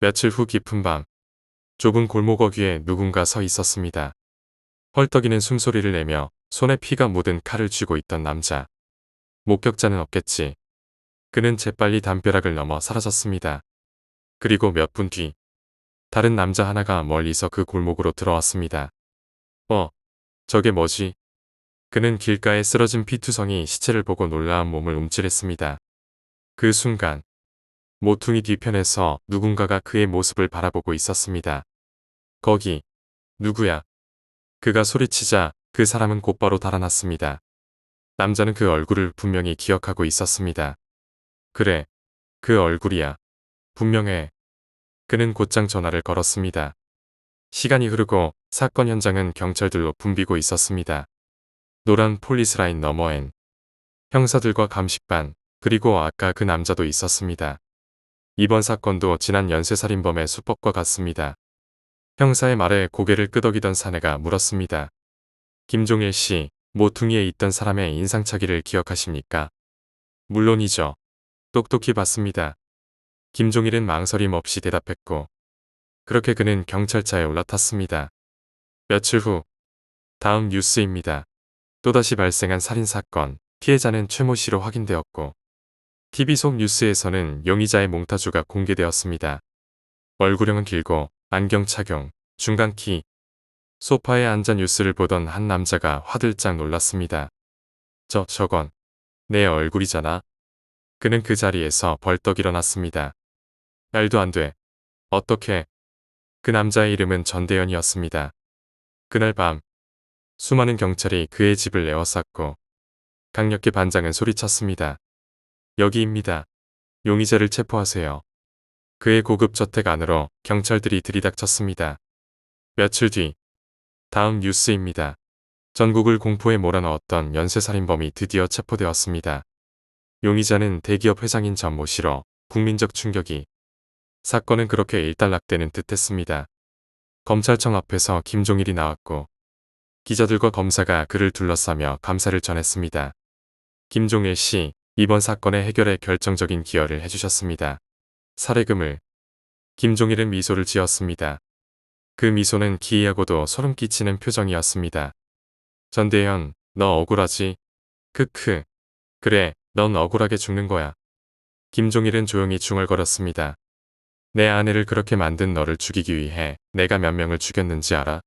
며칠 후 깊은 밤, 좁은 골목 위에 누군가 서 있었습니다. 헐떡이는 숨소리를 내며 손에 피가 묻은 칼을 쥐고 있던 남자. 목격자는 없겠지. 그는 재빨리 담벼락을 넘어 사라졌습니다. 그리고 몇 분 뒤, 다른 남자 하나가 멀리서 그 골목으로 들어왔습니다. 저게 뭐지? 그는 길가에 쓰러진 피투성이 시체를 보고 놀라운 몸을 움찔했습니다. 그 순간, 모퉁이 뒤편에서 누군가가 그의 모습을 바라보고 있었습니다. 거기, 누구야? 그가 소리치자 그 사람은 곧바로 달아났습니다. 남자는 그 얼굴을 분명히 기억하고 있었습니다. 그래, 그 얼굴이야. 분명해. 그는 곧장 전화를 걸었습니다. 시간이 흐르고 사건 현장은 경찰들로 붐비고 있었습니다. 노란 폴리스라인 너머엔 형사들과 감식반, 그리고 아까 그 남자도 있었습니다. 이번 사건도 지난 연쇄살인범의 수법과 같습니다. 형사의 말에 고개를 끄덕이던 사내가 물었습니다. 김종일 씨, 모퉁이에 있던 사람의 인상착의를 기억하십니까? 물론이죠. 똑똑히 봤습니다. 김종일은 망설임 없이 대답했고, 그렇게 그는 경찰차에 올라탔습니다. 며칠 후, 다음 뉴스입니다. 또다시 발생한 살인사건, 피해자는 최모 씨로 확인되었고, TV 속 뉴스에서는 용의자의 몽타주가 공개되었습니다. 얼굴형은 길고, 안경 착용, 중간 키. 소파에 앉아 뉴스를 보던 한 남자가 화들짝 놀랐습니다. 저건 내 얼굴이잖아. 그는 그 자리에서 벌떡 일어났습니다. 말도 안 돼. 어떻게? 그 남자의 이름은 전대현이었습니다. 그날 밤 수많은 경찰이 그의 집을 에워쌌고 강력히 반장은 소리쳤습니다. 여기입니다. 용의자를 체포하세요. 그의 고급 저택 안으로 경찰들이 들이닥쳤습니다. 며칠 뒤 다음 뉴스입니다. 전국을 공포에 몰아넣었던 연쇄살인범이 드디어 체포되었습니다. 용의자는 대기업 회장인 전모 씨로 국민적 충격이. 사건은 그렇게 일단락되는 듯했습니다. 검찰청 앞에서 김종일이 나왔고 기자들과 검사가 그를 둘러싸며 감사를 전했습니다. 김종일 씨, 이번 사건의 해결에 결정적인 기여를 해주셨습니다. 사례금을. 김종일은 미소를 지었습니다. 그 미소는 기이하고도 소름 끼치는 표정이었습니다. 전대현, 너 억울하지? 크크. 그래, 넌 억울하게 죽는 거야. 김종일은 조용히 중얼거렸습니다. 내 아내를 그렇게 만든 너를 죽이기 위해 내가 몇 명을 죽였는지 알아?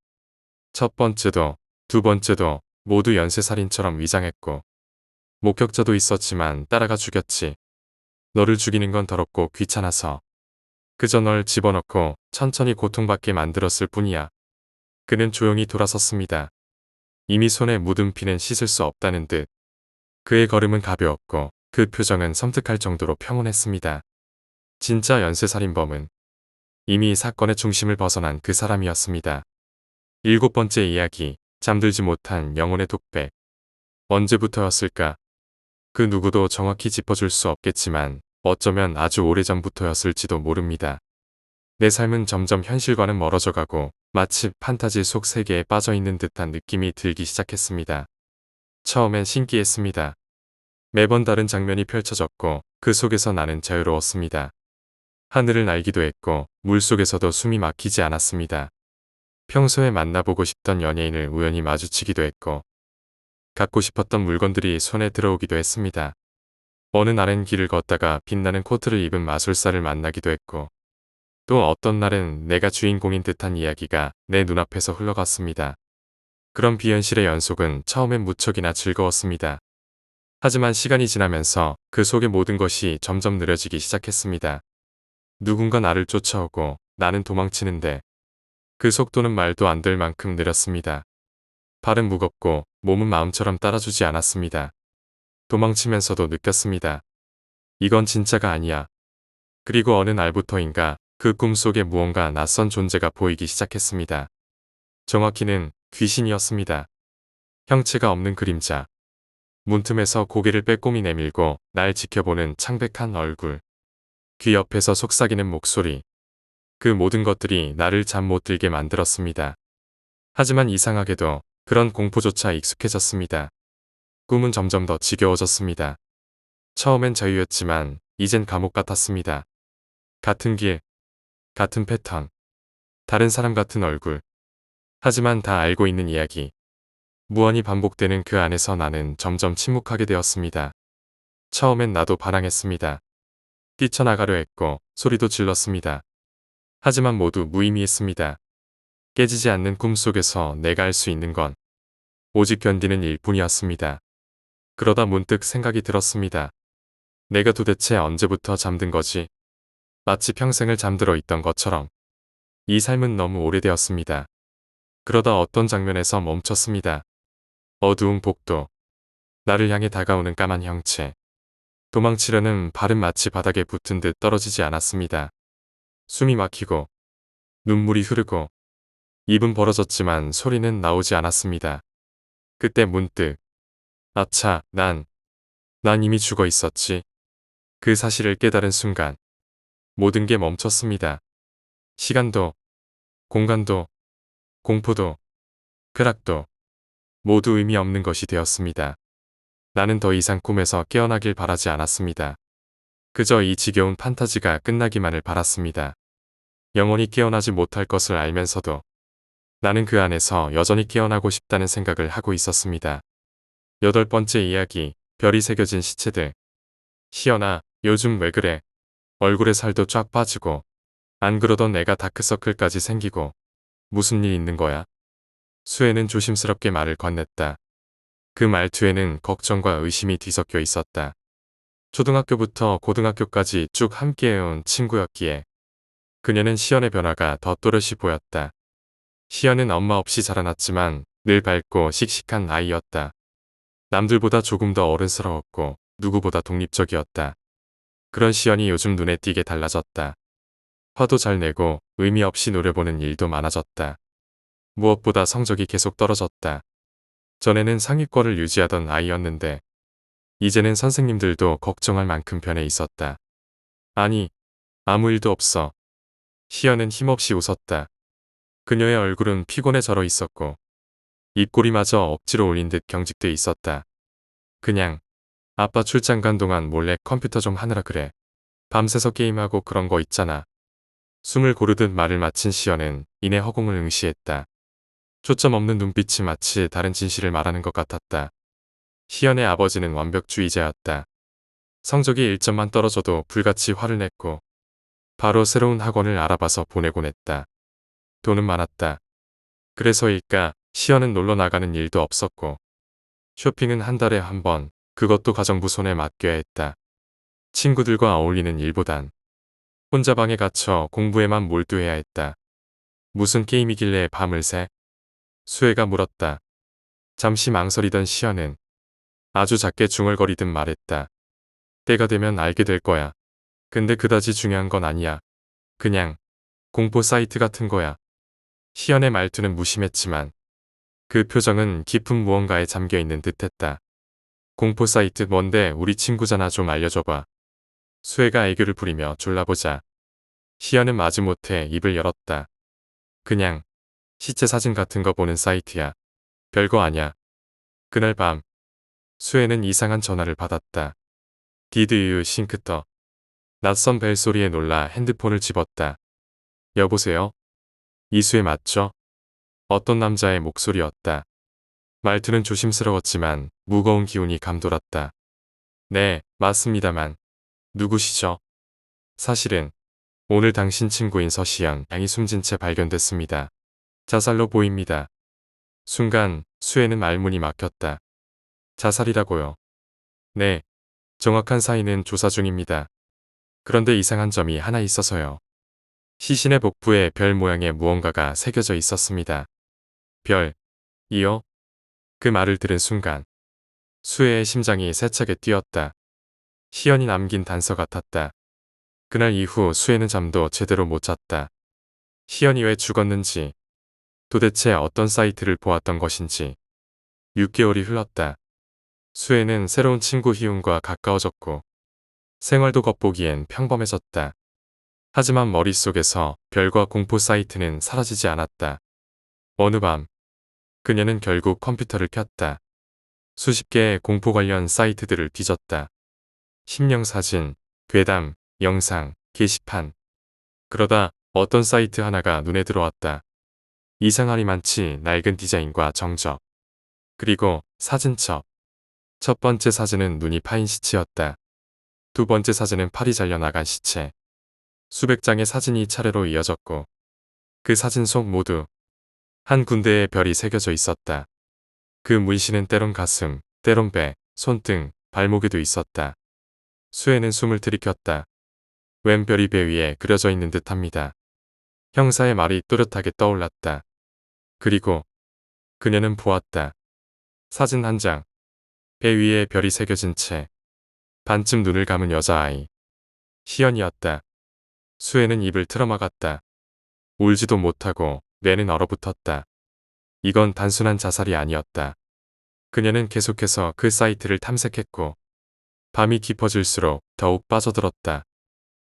첫 번째도, 두 번째도 모두 연쇄살인처럼 위장했고 목격자도 있었지만 따라가 죽였지. 너를 죽이는 건 더럽고 귀찮아서. 그저 널 집어넣고 천천히 고통받게 만들었을 뿐이야. 그는 조용히 돌아섰습니다. 이미 손에 묻은 피는 씻을 수 없다는 듯. 그의 걸음은 가벼웠고 그 표정은 섬뜩할 정도로 평온했습니다. 진짜 연쇄살인범은 이미 사건의 중심을 벗어난 그 사람이었습니다. 7번째 이야기, 잠들지 못한 영혼의 독백. 언제부터였을까? 그 누구도 정확히 짚어줄 수 없겠지만 어쩌면 아주 오래전부터였을지도 모릅니다. 내 삶은 점점 현실과는 멀어져 가고 마치 판타지 속 세계에 빠져있는 듯한 느낌이 들기 시작했습니다. 처음엔 신기했습니다. 매번 다른 장면이 펼쳐졌고 그 속에서 나는 자유로웠습니다. 하늘을 날기도 했고 물속에서도 숨이 막히지 않았습니다. 평소에 만나보고 싶던 연예인을 우연히 마주치기도 했고 갖고 싶었던 물건들이 손에 들어오기도 했습니다. 어느 날엔 길을 걷다가 빛나는 코트를 입은 마술사를 만나기도 했고 또 어떤 날은 내가 주인공인 듯한 이야기가 내 눈앞에서 흘러갔습니다. 그런 비현실의 연속은 처음엔 무척이나 즐거웠습니다. 하지만 시간이 지나면서 그 속의 모든 것이 점점 느려지기 시작했습니다. 누군가 나를 쫓아오고 나는 도망치는데 그 속도는 말도 안 될 만큼 느렸습니다. 발은 무겁고 몸은 마음처럼 따라주지 않았습니다. 도망치면서도 느꼈습니다. 이건 진짜가 아니야. 그리고 어느 날부터인가 그 꿈속에 무언가 낯선 존재가 보이기 시작했습니다. 정확히는 귀신이었습니다. 형체가 없는 그림자. 문틈에서 고개를 빼꼼히 내밀고 날 지켜보는 창백한 얼굴. 귀 옆에서 속삭이는 목소리. 그 모든 것들이 나를 잠 못 들게 만들었습니다. 하지만 이상하게도 그런 공포조차 익숙해졌습니다. 꿈은 점점 더 지겨워졌습니다. 처음엔 자유였지만 이젠 감옥 같았습니다. 같은 길, 같은 패턴, 다른 사람 같은 얼굴. 하지만 다 알고 있는 이야기. 무한히 반복되는 그 안에서 나는 점점 침묵하게 되었습니다. 처음엔 나도 반항했습니다. 뛰쳐나가려 했고 소리도 질렀습니다. 하지만 모두 무의미했습니다. 깨지지 않는 꿈속에서 내가 할 수 있는 건 오직 견디는 일뿐이었습니다. 그러다 문득 생각이 들었습니다. 내가 도대체 언제부터 잠든 거지? 마치 평생을 잠들어 있던 것처럼. 이 삶은 너무 오래되었습니다. 그러다 어떤 장면에서 멈췄습니다. 어두운 복도, 나를 향해 다가오는 까만 형체. 도망치려는 발은 마치 바닥에 붙은 듯 떨어지지 않았습니다. 숨이 막히고 눈물이 흐르고 입은 벌어졌지만 소리는 나오지 않았습니다. 그때 문득 아차, 난 이미 죽어 있었지. 그 사실을 깨달은 순간 모든 게 멈췄습니다. 시간도, 공간도, 공포도, 쾌락도 모두 의미 없는 것이 되었습니다. 나는 더 이상 꿈에서 깨어나길 바라지 않았습니다. 그저 이 지겨운 판타지가 끝나기만을 바랐습니다. 영원히 깨어나지 못할 것을 알면서도 나는 그 안에서 여전히 깨어나고 싶다는 생각을 하고 있었습니다. 8번째 이야기, 별이 새겨진 시체들. 시연아, 요즘 왜 그래? 얼굴에 살도 쫙 빠지고 안 그러던 애가 다크서클까지 생기고 무슨 일 있는 거야? 수혜는 조심스럽게 말을 건넸다. 그 말투에는 걱정과 의심이 뒤섞여 있었다. 초등학교부터 고등학교까지 쭉 함께해온 친구였기에 그녀는 시연의 변화가 더 또렷이 보였다. 시연은 엄마 없이 자라났지만 늘 밝고 씩씩한 아이였다. 남들보다 조금 더 어른스러웠고 누구보다 독립적이었다. 그런 시연이 요즘 눈에 띄게 달라졌다. 화도 잘 내고 의미 없이 노려보는 일도 많아졌다. 무엇보다 성적이 계속 떨어졌다. 전에는 상위권을 유지하던 아이였는데 이제는 선생님들도 걱정할 만큼 변해 있었다. 아니, 아무 일도 없어. 시연은 힘없이 웃었다. 그녀의 얼굴은 피곤에 절어 있었고 입꼬리마저 억지로 올린 듯 경직돼 있었다. 그냥 아빠 출장 간 동안 몰래 컴퓨터 좀 하느라 그래. 밤새서 게임하고 그런 거 있잖아. 숨을 고르듯 말을 마친 시연은 이내 허공을 응시했다. 초점 없는 눈빛이 마치 다른 진실을 말하는 것 같았다. 시연의 아버지는 완벽주의자였다. 성적이 1점만 떨어져도 불같이 화를 냈고 바로 새로운 학원을 알아봐서 보내곤 했다. 돈은 많았다. 그래서일까 시연은 놀러 나가는 일도 없었고 쇼핑은 한 달에 한 번, 그것도 가정부 손에 맡겨야 했다. 친구들과 어울리는 일보단 혼자 방에 갇혀 공부에만 몰두해야 했다. 무슨 게임이길래 밤을 새? 수혜가 물었다. 잠시 망설이던 시연은 아주 작게 중얼거리듯 말했다. 때가 되면 알게 될 거야. 근데 그다지 중요한 건 아니야. 그냥 공포 사이트 같은 거야. 시연의 말투는 무심했지만 그 표정은 깊은 무언가에 잠겨있는 듯했다. 공포 사이트 뭔데 우리 친구잖아 좀 알려줘봐. 수혜가 애교를 부리며 졸라보자. 시연은 마지못해 입을 열었다. 그냥 시체 사진 같은 거 보는 사이트야. 별거 아냐. 그날 밤 수혜는 이상한 전화를 받았다. 디드유 싱크터. 낯선 벨소리에 놀라 핸드폰을 집었다. 여보세요? 이수혜 맞죠? 어떤 남자의 목소리였다. 말투는 조심스러웠지만 무거운 기운이 감돌았다. 네, 맞습니다만. 누구시죠? 사실은 오늘 당신 친구인 서시연 양이 숨진 채 발견됐습니다. 자살로 보입니다. 순간 수혜는 말문이 막혔다. 자살이라고요? 네, 정확한 사인은 조사 중입니다. 그런데 이상한 점이 하나 있어서요. 시신의 복부에 별 모양의 무언가가 새겨져 있었습니다. 별, 이요? 그 말을 들은 순간 수혜의 심장이 세차게 뛰었다. 시연이 남긴 단서 같았다. 그날 이후 수혜는 잠도 제대로 못 잤다. 시연이 왜 죽었는지, 도대체 어떤 사이트를 보았던 것인지. 6개월이 흘렀다. 수혜는 새로운 친구 희웅과 가까워졌고 생활도 겉보기엔 평범해졌다. 하지만 머릿속에서 별과 공포 사이트는 사라지지 않았다. 어느 밤 그녀는 결국 컴퓨터를 켰다. 수십 개의 공포 관련 사이트들을 뒤졌다. 심령사진, 괴담, 영상, 게시판. 그러다 어떤 사이트 하나가 눈에 들어왔다. 이상하리 많지 낡은 디자인과 정적. 그리고 사진첩. 첫 번째 사진은 눈이 파인 시체였다. 두 번째 사진은 팔이 잘려나간 시체. 수백 장의 사진이 차례로 이어졌고 그 사진 속 모두 한 군데에 별이 새겨져 있었다. 그 문신은 때론 가슴, 때론 배, 손등, 발목에도 있었다. 수혜는 숨을 들이켰다. 웬 별이 배 위에 그려져 있는 듯합니다. 형사의 말이 또렷하게 떠올랐다. 그리고 그녀는 보았다. 사진 한 장. 배 위에 별이 새겨진 채 반쯤 눈을 감은 여자아이. 희연이었다. 수혜는 입을 틀어막았다. 울지도 못하고 뇌는 얼어붙었다. 이건 단순한 자살이 아니었다. 그녀는 계속해서 그 사이트를 탐색했고 밤이 깊어질수록 더욱 빠져들었다.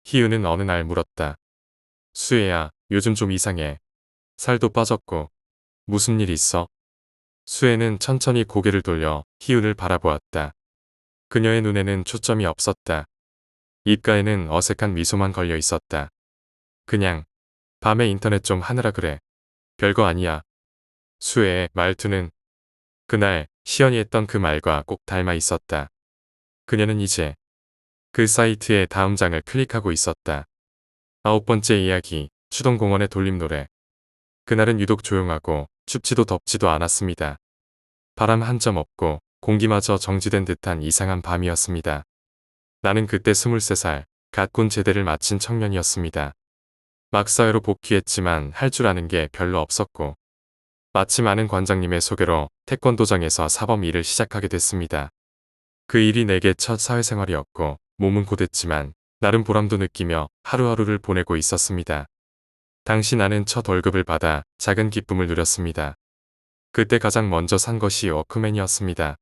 희유는 어느 날 물었다. 수혜야, 요즘 좀 이상해. 살도 빠졌고. 무슨 일 있어? 수혜는 천천히 고개를 돌려 희윤을 바라보았다. 그녀의 눈에는 초점이 없었다. 입가에는 어색한 미소만 걸려 있었다. 그냥 밤에 인터넷 좀 하느라 그래. 별거 아니야. 수혜의 말투는 그날 시연이 했던 그 말과 꼭 닮아 있었다. 그녀는 이제 그 사이트의 다음 장을 클릭하고 있었다. 9번째 이야기, 추동공원의 돌림노래. 그날은 유독 조용하고 춥지도 덥지도 않았습니다. 바람 한 점 없고 공기마저 정지된 듯한 이상한 밤이었습니다. 나는 그때 23살, 갓 군 제대를 마친 청년이었습니다. 막 사회로 복귀했지만 할 줄 아는 게 별로 없었고 마침 아는 관장님의 소개로 태권도장에서 사범 일을 시작하게 됐습니다. 그 일이 내게 첫 사회생활이었고 몸은 고됐지만 나름 보람도 느끼며 하루하루를 보내고 있었습니다. 당시 나는 첫 월급을 받아 작은 기쁨을 누렸습니다. 그때 가장 먼저 산 것이 워크맨이었습니다.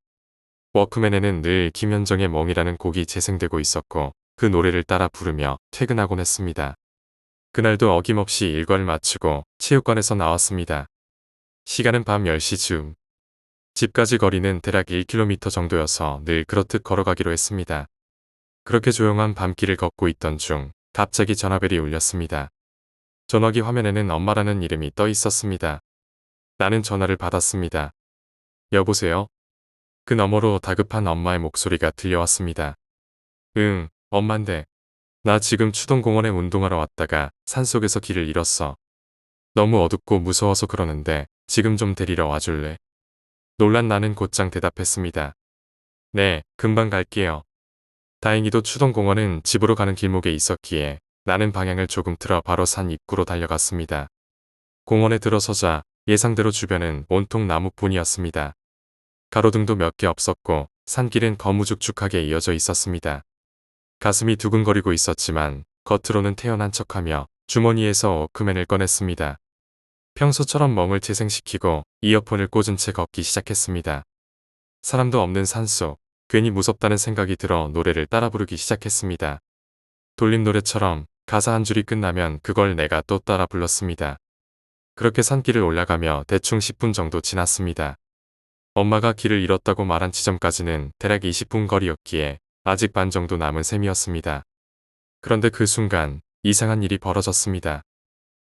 워크맨에는 늘 김현정의 멍이라는 곡이 재생되고 있었고 그 노래를 따라 부르며 퇴근하곤 했습니다. 그날도 어김없이 일과를 마치고 체육관에서 나왔습니다. 시간은 밤 10시 즈음. 집까지 거리는 대략 1km 정도여서 늘 그렇듯 걸어가기로 했습니다. 그렇게 조용한 밤길을 걷고 있던 중 갑자기 전화벨이 울렸습니다. 전화기 화면에는 엄마라는 이름이 떠 있었습니다. 나는 전화를 받았습니다. 여보세요? 그 너머로 다급한 엄마의 목소리가 들려왔습니다. 응, 엄만데. 나 지금 추동공원에 운동하러 왔다가 산속에서 길을 잃었어. 너무 어둡고 무서워서 그러는데 지금 좀 데리러 와줄래? 놀란 나는 곧장 대답했습니다. 네, 금방 갈게요. 다행히도 추동공원은 집으로 가는 길목에 있었기에 나는 방향을 조금 틀어 바로 산 입구로 달려갔습니다. 공원에 들어서자 예상대로 주변은 온통 나무뿐이었습니다. 가로등도 몇 개 없었고 산길은 거무죽죽하게 이어져 있었습니다. 가슴이 두근거리고 있었지만 겉으로는 태연한 척하며 주머니에서 워크맨을 꺼냈습니다. 평소처럼 멍을 재생시키고 이어폰을 꽂은 채 걷기 시작했습니다. 사람도 없는 산속, 괜히 무섭다는 생각이 들어 노래를 따라 부르기 시작했습니다. 돌림 노래처럼 가사 한 줄이 끝나면 그걸 내가 또 따라 불렀습니다. 그렇게 산길을 올라가며 대충 10분 정도 지났습니다. 엄마가 길을 잃었다고 말한 지점까지는 대략 20분 거리였기에 아직 반 정도 남은 셈이었습니다. 그런데 그 순간 이상한 일이 벌어졌습니다.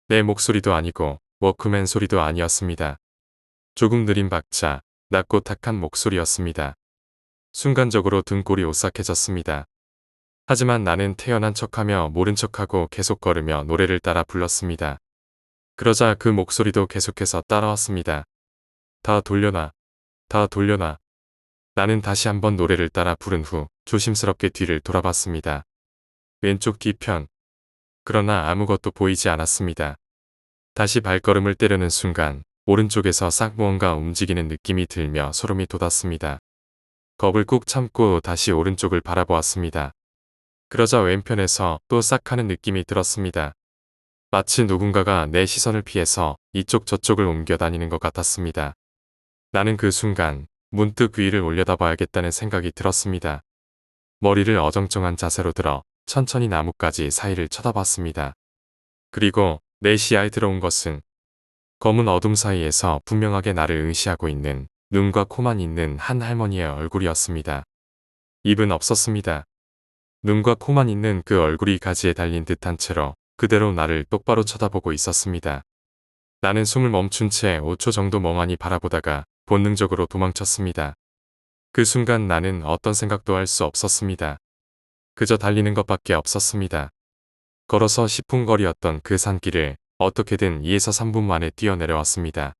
내 목소리도 아니고 워크맨 소리도 아니었습니다. 조금 느린 박자, 낮고 탁한 목소리였습니다. 순간적으로 등골이 오싹해졌습니다. 하지만 나는 태연한 척하며 모른 척하고 계속 걸으며 노래를 따라 불렀습니다. 그러자 그 목소리도 계속해서 따라왔습니다. 다 돌려놔. 다 돌려놔. 나는 다시 한번 노래를 따라 부른 후 조심스럽게 뒤를 돌아봤습니다. 왼쪽 뒤편. 그러나 아무것도 보이지 않았습니다. 다시 발걸음을 떼려는 순간 오른쪽에서 싹 무언가 움직이는 느낌이 들며 소름이 돋았습니다. 겁을 꾹 참고 다시 오른쪽을 바라보았습니다. 그러자 왼편에서 또 싹 하는 느낌이 들었습니다. 마치 누군가가 내 시선을 피해서 이쪽 저쪽을 옮겨 다니는 것 같았습니다. 나는 그 순간 문득 위를 올려다봐야겠다는 생각이 들었습니다. 머리를 어정쩡한 자세로 들어 천천히 나뭇가지 사이를 쳐다봤습니다. 그리고 내 시야에 들어온 것은 검은 어둠 사이에서 분명하게 나를 응시하고 있는 눈과 코만 있는 한 할머니의 얼굴이었습니다. 입은 없었습니다. 눈과 코만 있는 그 얼굴이 가지에 달린 듯한 채로 그대로 나를 똑바로 쳐다보고 있었습니다. 나는 숨을 멈춘 채 5초 정도 멍하니 바라보다가 본능적으로 도망쳤습니다. 그 순간 나는 어떤 생각도 할 수 없었습니다. 그저 달리는 것밖에 없었습니다. 걸어서 10분 거리였던 그 산길을 어떻게든 2에서 3분 만에 뛰어내려왔습니다.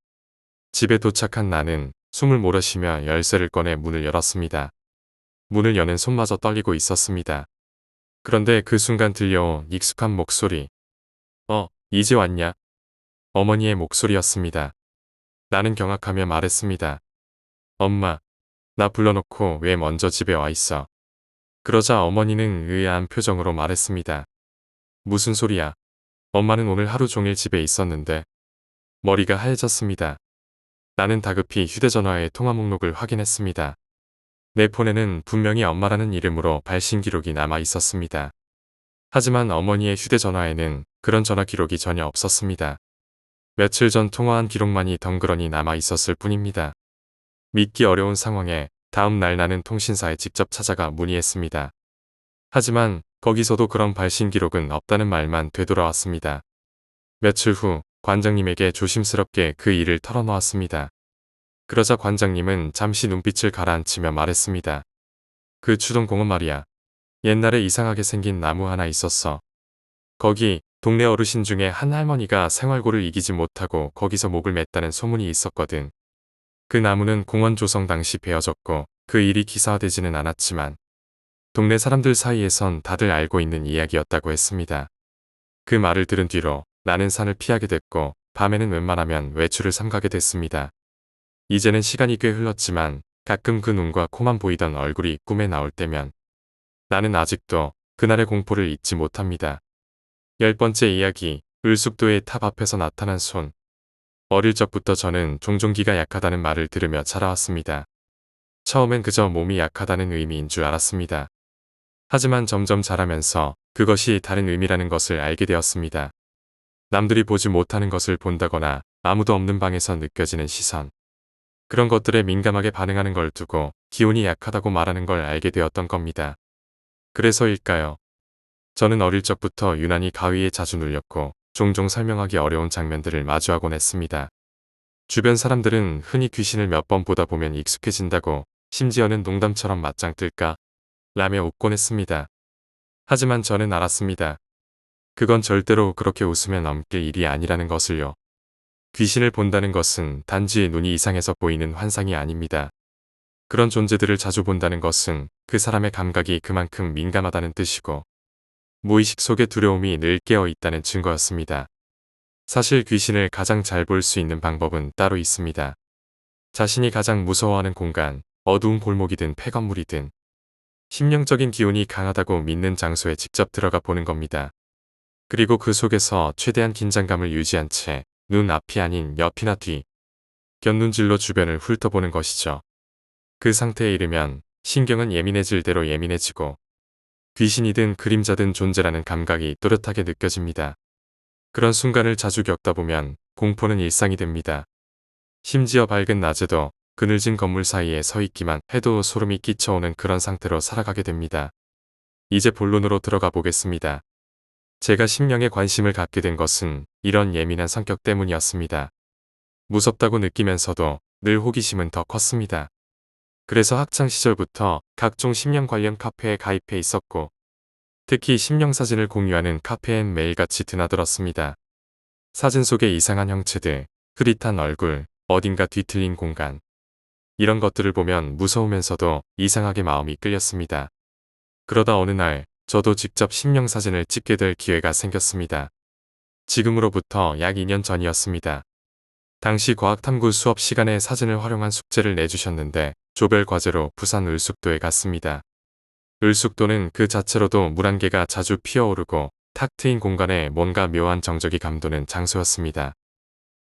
집에 도착한 나는 숨을 몰아쉬며 열쇠를 꺼내 문을 열었습니다. 문을 여는 손마저 떨리고 있었습니다. 그런데 그 순간 들려온 익숙한 목소리. 이제 왔냐? 어머니의 목소리였습니다. 나는 경악하며 말했습니다. 엄마, 나 불러놓고 왜 먼저 집에 와 있어? 그러자 어머니는 의아한 표정으로 말했습니다. 무슨 소리야? 엄마는 오늘 하루 종일 집에 있었는데. 머리가 하얘졌습니다. 나는 다급히 휴대전화의 통화 목록을 확인했습니다. 내 폰에는 분명히 엄마라는 이름으로 발신 기록이 남아 있었습니다. 하지만 어머니의 휴대전화에는 그런 전화 기록이 전혀 없었습니다. 며칠 전 통화한 기록만이 덩그러니 남아 있었을 뿐입니다. 믿기 어려운 상황에 다음 날 나는 통신사에 직접 찾아가 문의했습니다. 하지만 거기서도 그런 발신 기록은 없다는 말만 되돌아왔습니다. 며칠 후 관장님에게 조심스럽게 그 일을 털어놓았습니다. 그러자 관장님은 잠시 눈빛을 가라앉히며 말했습니다. 그 추동공원 말이야. 옛날에 이상하게 생긴 나무 하나 있었어. 거기 동네 어르신 중에 한 할머니가 생활고를 이기지 못하고 거기서 목을 맸다는 소문이 있었거든. 그 나무는 공원 조성 당시 베어졌고 그 일이 기사화되지는 않았지만 동네 사람들 사이에선 다들 알고 있는 이야기였다고 했습니다. 그 말을 들은 뒤로 나는 산을 피하게 됐고 밤에는 웬만하면 외출을 삼가게 됐습니다. 이제는 시간이 꽤 흘렀지만 가끔 그 눈과 코만 보이던 얼굴이 꿈에 나올 때면 나는 아직도 그날의 공포를 잊지 못합니다. 10번째 이야기, 을숙도의 탑 앞에서 나타난 손. 어릴 적부터 저는 종종 기가 약하다는 말을 들으며 자라왔습니다. 처음엔 그저 몸이 약하다는 의미인 줄 알았습니다. 하지만 점점 자라면서 그것이 다른 의미라는 것을 알게 되었습니다. 남들이 보지 못하는 것을 본다거나 아무도 없는 방에서 느껴지는 시선. 그런 것들에 민감하게 반응하는 걸 두고 기운이 약하다고 말하는 걸 알게 되었던 겁니다. 그래서일까요? 저는 어릴 적부터 유난히 가위에 자주 눌렸고 종종 설명하기 어려운 장면들을 마주하곤 했습니다. 주변 사람들은 흔히 귀신을 몇 번 보다 보면 익숙해진다고, 심지어는 농담처럼 맞짱 뜰까? 라며 웃곤 했습니다. 하지만 저는 알았습니다. 그건 절대로 그렇게 웃으며 넘길 일이 아니라는 것을요. 귀신을 본다는 것은 단지 눈이 이상해서 보이는 환상이 아닙니다. 그런 존재들을 자주 본다는 것은 그 사람의 감각이 그만큼 민감하다는 뜻이고 무의식 속의 두려움이 늘 깨어 있다는 증거였습니다. 사실 귀신을 가장 잘 볼 수 있는 방법은 따로 있습니다. 자신이 가장 무서워하는 공간, 어두운 골목이든 폐건물이든 심령적인 기운이 강하다고 믿는 장소에 직접 들어가 보는 겁니다. 그리고 그 속에서 최대한 긴장감을 유지한 채 눈 앞이 아닌 옆이나 뒤, 곁눈질로 주변을 훑어보는 것이죠. 그 상태에 이르면 신경은 예민해질 대로 예민해지고 귀신이든 그림자든 존재라는 감각이 또렷하게 느껴집니다. 그런 순간을 자주 겪다 보면 공포는 일상이 됩니다. 심지어 밝은 낮에도 그늘진 건물 사이에 서 있기만 해도 소름이 끼쳐오는 그런 상태로 살아가게 됩니다. 이제 본론으로 들어가 보겠습니다. 제가 심령에 관심을 갖게 된 것은 이런 예민한 성격 때문이었습니다. 무섭다고 느끼면서도 늘 호기심은 더 컸습니다. 그래서 학창시절부터 각종 심령 관련 카페에 가입해 있었고 특히 심령 사진을 공유하는 카페엔 매일같이 드나들었습니다. 사진 속의 이상한 형체들, 흐릿한 얼굴, 어딘가 뒤틀린 공간. 이런 것들을 보면 무서우면서도 이상하게 마음이 끌렸습니다. 그러다 어느 날 저도 직접 심령 사진을 찍게 될 기회가 생겼습니다. 지금으로부터 약 2년 전이었습니다. 당시 과학탐구 수업 시간에 사진을 활용한 숙제를 내주셨는데 조별 과제로 부산 을숙도에 갔습니다. 을숙도는 그 자체로도 물안개가 자주 피어오르고 탁 트인 공간에 뭔가 묘한 정적이 감도는 장소였습니다.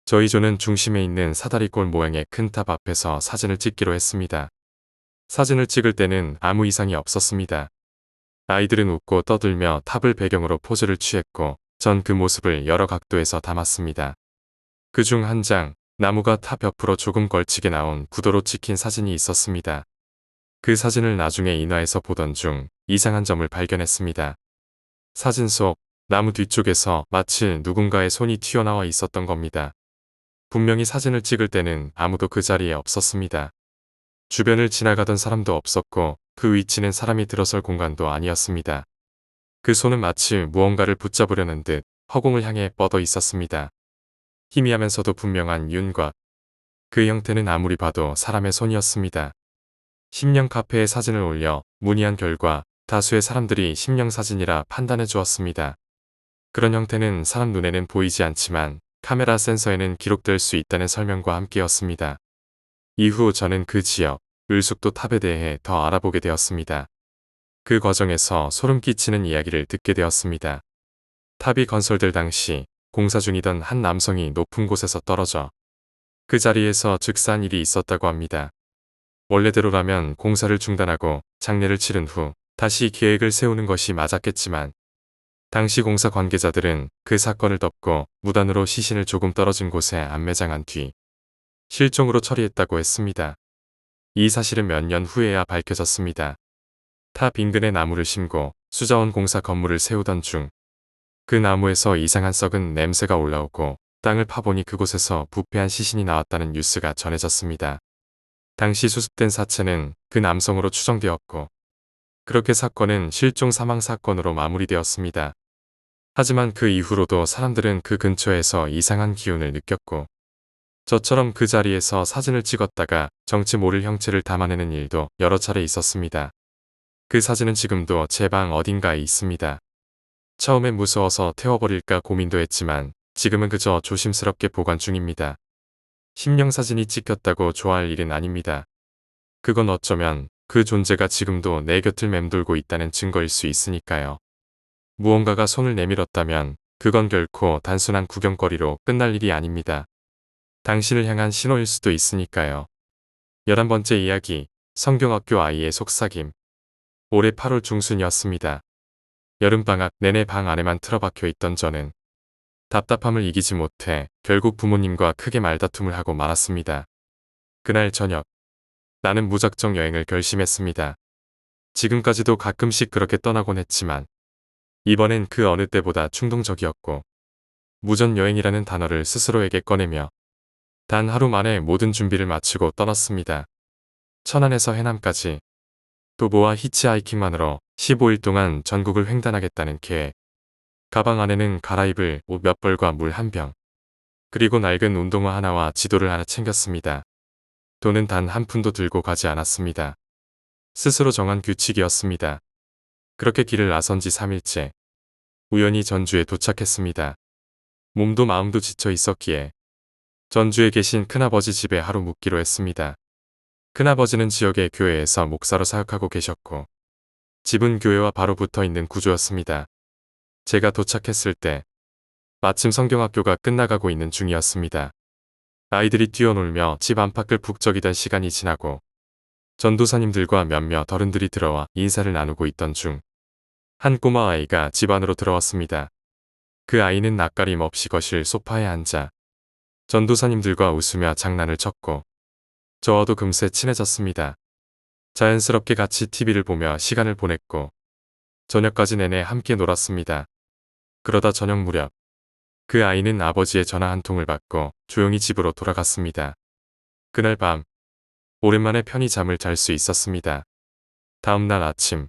저희 조는 중심에 있는 사다리꼴 모양의 큰 탑 앞에서 사진을 찍기로 했습니다. 사진을 찍을 때는 아무 이상이 없었습니다. 아이들은 웃고 떠들며 탑을 배경으로 포즈를 취했고 전 그 모습을 여러 각도에서 담았습니다. 그중 한 장, 나무가 탑 옆으로 조금 걸치게 나온 구도로 찍힌 사진이 있었습니다. 그 사진을 나중에 인화해서 보던 중 이상한 점을 발견했습니다. 사진 속 나무 뒤쪽에서 마치 누군가의 손이 튀어나와 있었던 겁니다. 분명히 사진을 찍을 때는 아무도 그 자리에 없었습니다. 주변을 지나가던 사람도 없었고 그 위치는 사람이 들어설 공간도 아니었습니다. 그 손은 마치 무언가를 붙잡으려는 듯 허공을 향해 뻗어 있었습니다. 희미하면서도 분명한 윤곽. 그 형태는 아무리 봐도 사람의 손이었습니다. 심령 카페에 사진을 올려 문의한 결과 다수의 사람들이 심령 사진이라 판단해 주었습니다. 그런 형태는 사람 눈에는 보이지 않지만 카메라 센서에는 기록될 수 있다는 설명과 함께였습니다. 이후 저는 그 지역, 을숙도 탑에 대해 더 알아보게 되었습니다. 그 과정에서 소름 끼치는 이야기를 듣게 되었습니다. 탑이 건설될 당시 공사 중이던 한 남성이 높은 곳에서 떨어져 그 자리에서 즉사한 일이 있었다고 합니다. 원래대로라면 공사를 중단하고 장례를 치른 후 다시 계획을 세우는 것이 맞았겠지만 당시 공사 관계자들은 그 사건을 덮고 무단으로 시신을 조금 떨어진 곳에 안매장한 뒤 실종으로 처리했다고 했습니다. 이 사실은 몇 년 후에야 밝혀졌습니다. 탑 인근에 나무를 심고 수자원 공사 건물을 세우던 중 그 나무에서 이상한 썩은 냄새가 올라오고 땅을 파보니 그곳에서 부패한 시신이 나왔다는 뉴스가 전해졌습니다. 당시 수습된 사체는 그 남성으로 추정되었고 그렇게 사건은 실종 사망 사건으로 마무리되었습니다. 하지만 그 이후로도 사람들은 그 근처에서 이상한 기운을 느꼈고 저처럼 그 자리에서 사진을 찍었다가 정체 모를 형체를 담아내는 일도 여러 차례 있었습니다. 그 사진은 지금도 제 방 어딘가에 있습니다. 처음엔 무서워서 태워버릴까 고민도 했지만 지금은 그저 조심스럽게 보관 중입니다. 심령사진이 찍혔다고 좋아할 일은 아닙니다. 그건 어쩌면 그 존재가 지금도 내 곁을 맴돌고 있다는 증거일 수 있으니까요. 무언가가 손을 내밀었다면 그건 결코 단순한 구경거리로 끝날 일이 아닙니다. 당신을 향한 신호일 수도 있으니까요. 11번째 이야기, 성경학교 아이의 속삭임. 올해 8월 중순이었습니다. 여름방학 내내 방 안에만 틀어박혀 있던 저는 답답함을 이기지 못해 결국 부모님과 크게 말다툼을 하고 말았습니다. 그날 저녁, 나는 무작정 여행을 결심했습니다. 지금까지도 가끔씩 그렇게 떠나곤 했지만 이번엔 그 어느 때보다 충동적이었고 무전여행이라는 단어를 스스로에게 꺼내며 단 하루 만에 모든 준비를 마치고 떠났습니다. 천안에서 해남까지 도보와 히치하이킹만으로 15일 동안 전국을 횡단하겠다는 계획. 가방 안에는 갈아입을 옷 몇 벌과 물 한 병, 그리고 낡은 운동화 하나와 지도를 하나 챙겼습니다. 돈은 단 한 푼도 들고 가지 않았습니다. 스스로 정한 규칙이었습니다. 그렇게 길을 나선 지 3일째. 우연히 전주에 도착했습니다. 몸도 마음도 지쳐 있었기에 전주에 계신 큰아버지 집에 하루 묵기로 했습니다. 큰아버지는 지역의 교회에서 목사로 사역하고 계셨고 집은 교회와 바로 붙어 있는 구조였습니다. 제가 도착했을 때 마침 성경학교가 끝나가고 있는 중이었습니다. 아이들이 뛰어놀며 집 안팎을 북적이던 시간이 지나고 전도사님들과 몇몇 어른들이 들어와 인사를 나누고 있던 중 한 꼬마 아이가 집 안으로 들어왔습니다. 그 아이는 낯가림 없이 거실 소파에 앉아 전도사님들과 웃으며 장난을 쳤고 저와도 금세 친해졌습니다. 자연스럽게 같이 TV를 보며 시간을 보냈고 저녁까지 내내 함께 놀았습니다. 그러다 저녁 무렵 그 아이는 아버지의 전화 한 통을 받고 조용히 집으로 돌아갔습니다. 그날 밤 오랜만에 편히 잠을 잘 수 있었습니다. 다음날 아침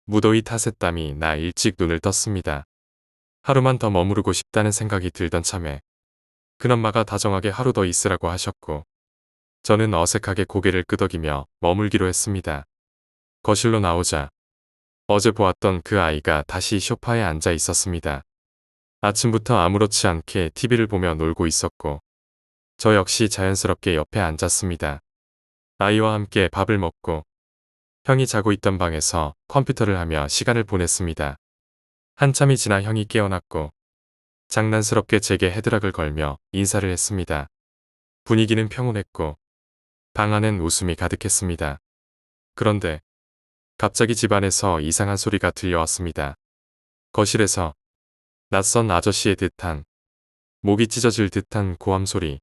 무더위 탓에 땀이 나 일찍 눈을 떴습니다. 하루만 더 머무르고 싶다는 생각이 들던 참에 큰엄마가 다정하게 하루 더 있으라고 하셨고 저는 어색하게 고개를 끄덕이며 머물기로 했습니다. 거실로 나오자 어제 보았던 그 아이가 다시 소파에 앉아 있었습니다. 아침부터 아무렇지 않게 TV를 보며 놀고 있었고 저 역시 자연스럽게 옆에 앉았습니다. 아이와 함께 밥을 먹고 형이 자고 있던 방에서 컴퓨터를 하며 시간을 보냈습니다. 한참이 지나 형이 깨어났고 장난스럽게 제게 헤드락을 걸며 인사를 했습니다. 분위기는 평온했고 방 안엔 웃음이 가득했습니다. 그런데 갑자기 집안에서 이상한 소리가 들려왔습니다. 거실에서 낯선 아저씨의 듯한, 목이 찢어질 듯한 고함 소리.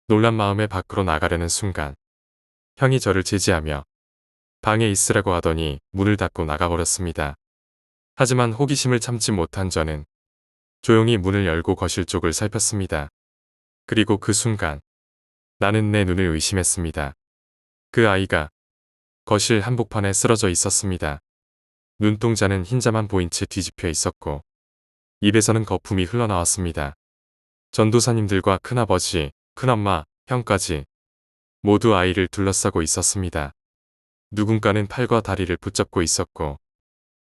놀란 마음에 밖으로 나가려는 순간 형이 저를 제지하며 방에 있으라고 하더니 문을 닫고 나가버렸습니다. 하지만 호기심을 참지 못한 저는 조용히 문을 열고 거실 쪽을 살폈습니다. 그리고 그 순간 나는 내 눈을 의심했습니다. 그 아이가 거실 한복판에 쓰러져 있었습니다. 눈동자는 흰자만 보인 채 뒤집혀 있었고 입에서는 거품이 흘러나왔습니다. 전도사님들과 큰아버지, 큰엄마, 형까지 모두 아이를 둘러싸고 있었습니다. 누군가는 팔과 다리를 붙잡고 있었고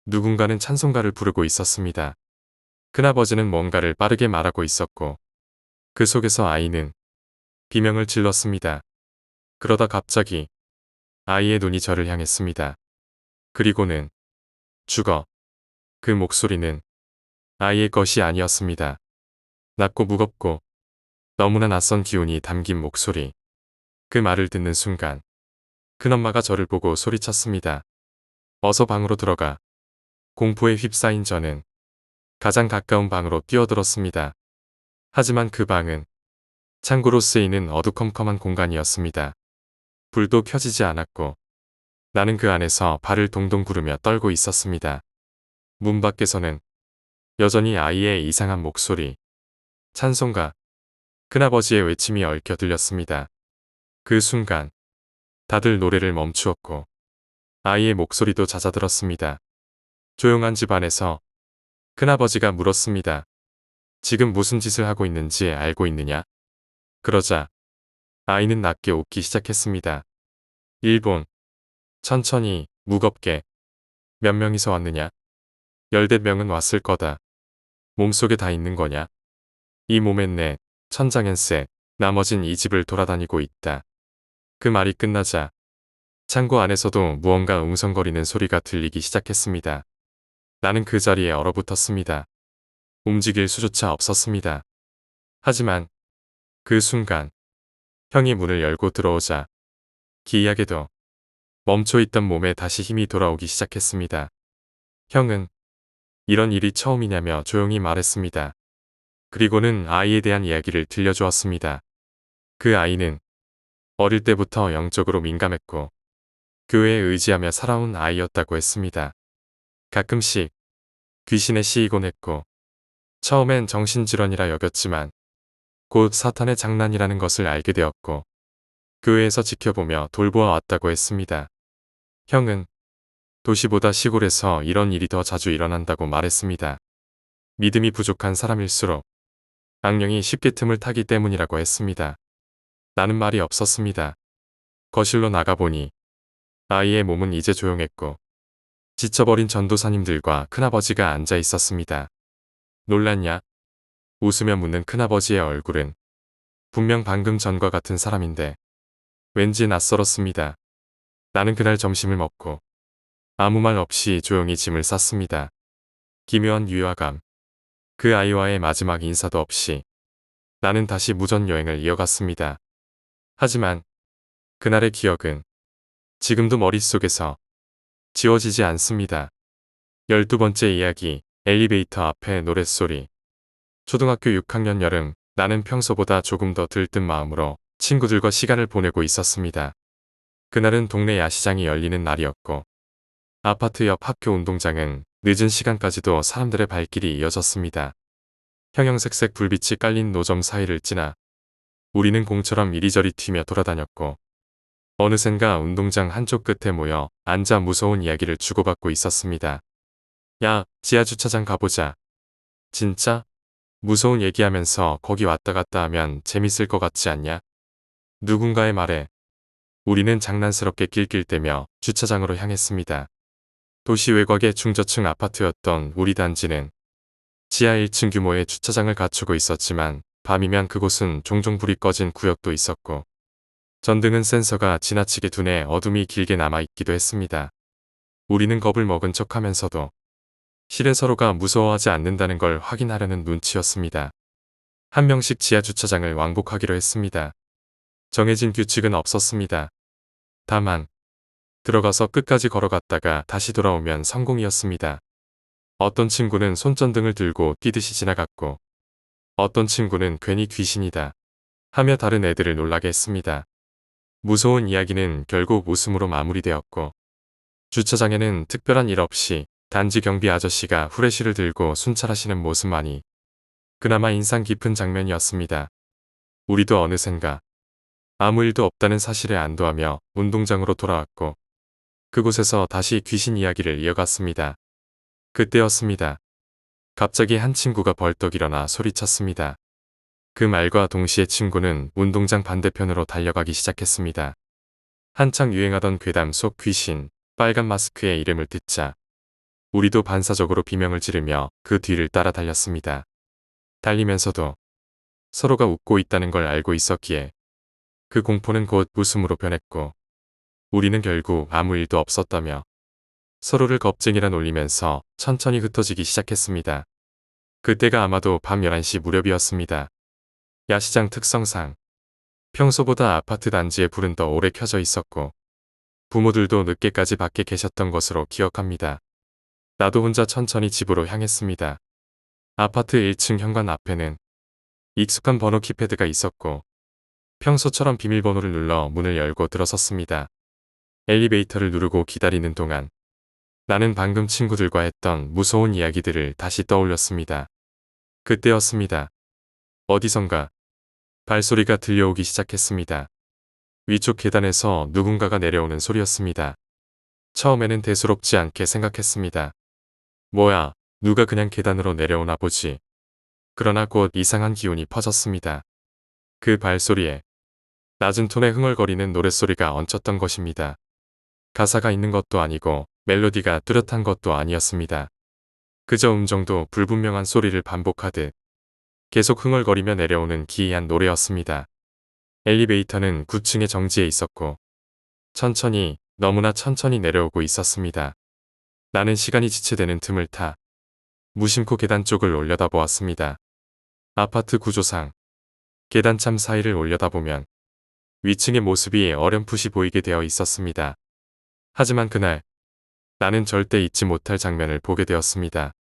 누군가는 찬송가를 부르고 있었습니다. 큰아버지는 뭔가를 빠르게 말하고 있었고 그 속에서 아이는 비명을 질렀습니다. 그러다 갑자기 아이의 눈이 저를 향했습니다. 그리고는 죽어. 그 목소리는 아이의 것이 아니었습니다. 낮고 무겁고 너무나 낯선 기운이 담긴 목소리. 그 말을 듣는 순간 큰엄마가 저를 보고 소리쳤습니다. 어서 방으로 들어가. 공포에 휩싸인 저는 가장 가까운 방으로 뛰어들었습니다. 하지만 그 방은 창고로 쓰이는 어두컴컴한 공간이었습니다. 불도 켜지지 않았고 나는 그 안에서 발을 동동 구르며 떨고 있었습니다. 문 밖에서는 여전히 아이의 이상한 목소리, 찬송가, 큰아버지의 외침이 얽혀 들렸습니다. 그 순간 다들 노래를 멈추었고 아이의 목소리도 잦아들었습니다. 조용한 집 안에서 큰아버지가 물었습니다. 지금 무슨 짓을 하고 있는지 알고 있느냐? 그러자 아이는 낮게 웃기 시작했습니다. 일본, 천천히, 무겁게. 몇 명이서 왔느냐? 10명은 왔을 거다. 몸속에 다 있는 거냐? 이 몸엔 내, 천장엔 쎄, 나머진 이 집을 돌아다니고 있다. 그 말이 끝나자 창고 안에서도 무언가 웅성거리는 소리가 들리기 시작했습니다. 나는 그 자리에 얼어붙었습니다. 움직일 수조차 없었습니다. 하지만 그 순간 형이 문을 열고 들어오자 기이하게도 멈춰있던 몸에 다시 힘이 돌아오기 시작했습니다. 형은 이런 일이 처음이냐며 조용히 말했습니다. 그리고는 아이에 대한 이야기를 들려주었습니다. 그 아이는 어릴 때부터 영적으로 민감했고 교회에 의지하며 살아온 아이였다고 했습니다. 가끔씩 귀신에 시이곤 했고 처음엔 정신질환이라 여겼지만 곧 사탄의 장난이라는 것을 알게 되었고 교회에서 지켜보며 돌보아 왔다고 했습니다. 형은 도시보다 시골에서 이런 일이 더 자주 일어난다고 말했습니다. 믿음이 부족한 사람일수록 악령이 쉽게 틈을 타기 때문이라고 했습니다. 나는 말이 없었습니다. 거실로 나가보니 아이의 몸은 이제 조용했고 지쳐버린 전도사님들과 큰아버지가 앉아 있었습니다. 놀랐냐? 웃으며 묻는 큰아버지의 얼굴은 분명 방금 전과 같은 사람인데 왠지 낯설었습니다. 나는 그날 점심을 먹고 아무 말 없이 조용히 짐을 쌌습니다. 기묘한 유화감. 그 아이와의 마지막 인사도 없이 나는 다시 무전 여행을 이어갔습니다. 하지만 그날의 기억은 지금도 머릿속에서 지워지지 않습니다. 12번째 이야기, 엘리베이터 앞의 노랫소리. 초등학교 6학년 여름, 나는 평소보다 조금 더 들뜬 마음으로 친구들과 시간을 보내고 있었습니다. 그날은 동네 야시장이 열리는 날이었고 아파트 옆 학교 운동장은 늦은 시간까지도 사람들의 발길이 이어졌습니다. 형형색색 불빛이 깔린 노점 사이를 지나 우리는 공처럼 이리저리 튀며 돌아다녔고 어느샌가 운동장 한쪽 끝에 모여 앉아 무서운 이야기를 주고받고 있었습니다. 야, 지하주차장 가보자. 진짜? 무서운 얘기하면서 거기 왔다 갔다 하면 재밌을 것 같지 않냐? 누군가의 말에 우리는 장난스럽게 낄낄대며 주차장으로 향했습니다. 도시 외곽의 중저층 아파트였던 우리 단지는 지하 1층 규모의 주차장을 갖추고 있었지만 밤이면 그곳은 종종 불이 꺼진 구역도 있었고 전등은 센서가 지나치게 둔해 어둠이 길게 남아있기도 했습니다. 우리는 겁을 먹은 척하면서도 실은 서로가 무서워하지 않는다는 걸 확인하려는 눈치였습니다. 한 명씩 지하 주차장을 왕복하기로 했습니다. 정해진 규칙은 없었습니다. 다만 들어가서 끝까지 걸어갔다가 다시 돌아오면 성공이었습니다. 어떤 친구는 손전등을 들고 뛰듯이 지나갔고 어떤 친구는 괜히 귀신이다 하며 다른 애들을 놀라게 했습니다. 무서운 이야기는 결국 웃음으로 마무리되었고 주차장에는 특별한 일 없이 단지 경비 아저씨가 후레쉬를 들고 순찰하시는 모습만이 그나마 인상 깊은 장면이었습니다. 우리도 어느샌가 아무 일도 없다는 사실에 안도하며 운동장으로 돌아왔고 그곳에서 다시 귀신 이야기를 이어갔습니다. 그때였습니다. 갑자기 한 친구가 벌떡 일어나 소리쳤습니다. 그 말과 동시에 친구는 운동장 반대편으로 달려가기 시작했습니다. 한창 유행하던 괴담 속 귀신, 빨간 마스크의 이름을 듣자 우리도 반사적으로 비명을 지르며 그 뒤를 따라 달렸습니다. 달리면서도 서로가 웃고 있다는 걸 알고 있었기에 그 공포는 곧 웃음으로 변했고 우리는 결국 아무 일도 없었다며 서로를 겁쟁이라 놀리면서 천천히 흩어지기 시작했습니다. 그때가 아마도 밤 11시 무렵이었습니다. 야시장 특성상 평소보다 아파트 단지에 불은 더 오래 켜져 있었고 부모들도 늦게까지 밖에 계셨던 것으로 기억합니다. 나도 혼자 천천히 집으로 향했습니다. 아파트 1층 현관 앞에는 익숙한 번호 키패드가 있었고 평소처럼 비밀번호를 눌러 문을 열고 들어섰습니다. 엘리베이터를 누르고 기다리는 동안 나는 방금 친구들과 했던 무서운 이야기들을 다시 떠올렸습니다. 그때였습니다. 어디선가 발소리가 들려오기 시작했습니다. 위쪽 계단에서 누군가가 내려오는 소리였습니다. 처음에는 대수롭지 않게 생각했습니다. 뭐야, 누가 그냥 계단으로 내려오나 보지. 그러나 곧 이상한 기운이 퍼졌습니다. 그 발소리에 낮은 톤의 흥얼거리는 노랫소리가 얹혔던 것입니다. 가사가 있는 것도 아니고 멜로디가 뚜렷한 것도 아니었습니다. 그저 음정도 불분명한 소리를 반복하듯 계속 흥얼거리며 내려오는 기이한 노래였습니다. 엘리베이터는 9층에 정지해 있었고 천천히, 너무나 천천히 내려오고 있었습니다. 나는 시간이 지체되는 틈을 타 무심코 계단 쪽을 올려다보았습니다. 아파트 구조상 계단참 사이를 올려다보면 위층의 모습이 어렴풋이 보이게 되어 있었습니다. 하지만 그날 나는 절대 잊지 못할 장면을 보게 되었습니다.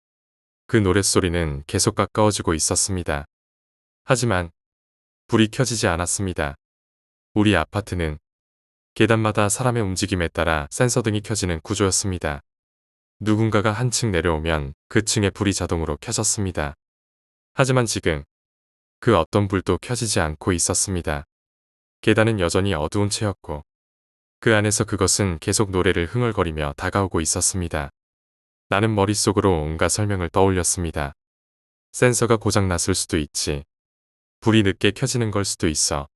그 노랫소리는 계속 가까워지고 있었습니다. 하지만 불이 켜지지 않았습니다. 우리 아파트는 계단마다 사람의 움직임에 따라 센서등이 켜지는 구조였습니다. 누군가가 한 층 내려오면 그 층의 불이 자동으로 켜졌습니다. 하지만 지금 그 어떤 불도 켜지지 않고 있었습니다. 계단은 여전히 어두운 채였고 그 안에서 그것은 계속 노래를 흥얼거리며 다가오고 있었습니다. 나는 머릿속으로 온갖 설명을 떠올렸습니다. 센서가 고장났을 수도 있지. 불이 늦게 켜지는 걸 수도 있어.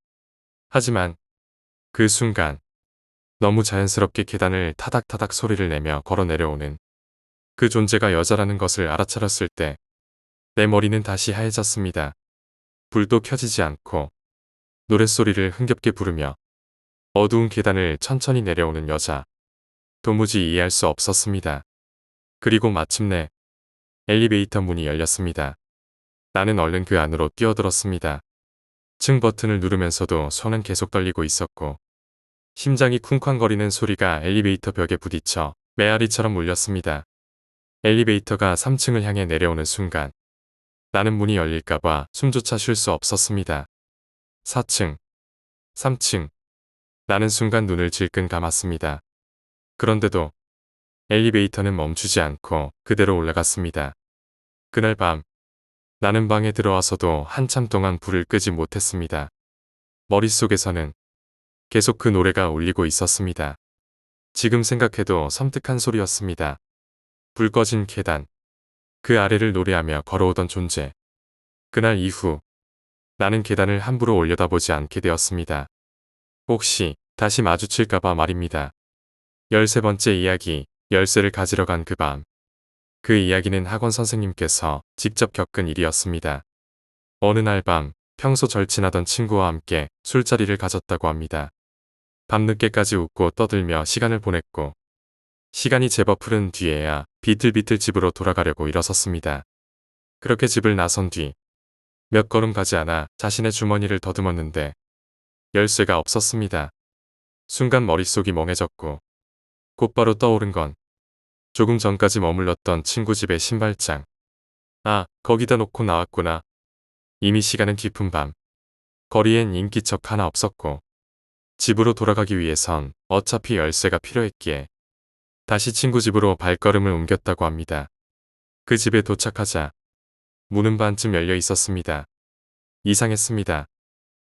하지만 그 순간 너무 자연스럽게 계단을 타닥타닥 소리를 내며 걸어 내려오는 그 존재가 여자라는 것을 알아차렸을 때 내 머리는 다시 하얘졌습니다. 불도 켜지지 않고 노랫소리를 흥겹게 부르며 어두운 계단을 천천히 내려오는 여자. 도무지 이해할 수 없었습니다. 그리고 마침내 엘리베이터 문이 열렸습니다. 나는 얼른 그 안으로 뛰어들었습니다. 층 버튼을 누르면서도 손은 계속 떨리고 있었고 심장이 쿵쾅거리는 소리가 엘리베이터 벽에 부딪혀 메아리처럼 울렸습니다. 엘리베이터가 3층을 향해 내려오는 순간 나는 문이 열릴까봐 숨조차 쉴 수 없었습니다. 4층, 3층. 나는 순간 눈을 질끈 감았습니다. 그런데도 엘리베이터는 멈추지 않고 그대로 올라갔습니다. 그날 밤 나는 방에 들어와서도 한참 동안 불을 끄지 못했습니다. 머릿속에서는 계속 그 노래가 울리고 있었습니다. 지금 생각해도 섬뜩한 소리였습니다. 불 꺼진 계단, 그 아래를 노래하며 걸어오던 존재. 그날 이후 나는 계단을 함부로 올려다보지 않게 되었습니다. 혹시 다시 마주칠까봐 말입니다. 13번째 이야기, 열쇠를 가지러 간 그 밤. 그 이야기는 학원 선생님께서 직접 겪은 일이었습니다. 어느 날 밤 평소 절친하던 친구와 함께 술자리를 가졌다고 합니다. 밤늦게까지 웃고 떠들며 시간을 보냈고 시간이 제법 흐른 뒤에야 비틀비틀 집으로 돌아가려고 일어섰습니다. 그렇게 집을 나선 뒤 몇 걸음 가지 않아 자신의 주머니를 더듬었는데 열쇠가 없었습니다. 순간 머릿속이 멍해졌고 곧바로 떠오른 건 조금 전까지 머물렀던 친구 집의 신발장. 아, 거기다 놓고 나왔구나. 이미 시간은 깊은 밤. 거리엔 인기척 하나 없었고 집으로 돌아가기 위해선 어차피 열쇠가 필요했기에 다시 친구 집으로 발걸음을 옮겼다고 합니다. 그 집에 도착하자 문은 반쯤 열려 있었습니다. 이상했습니다.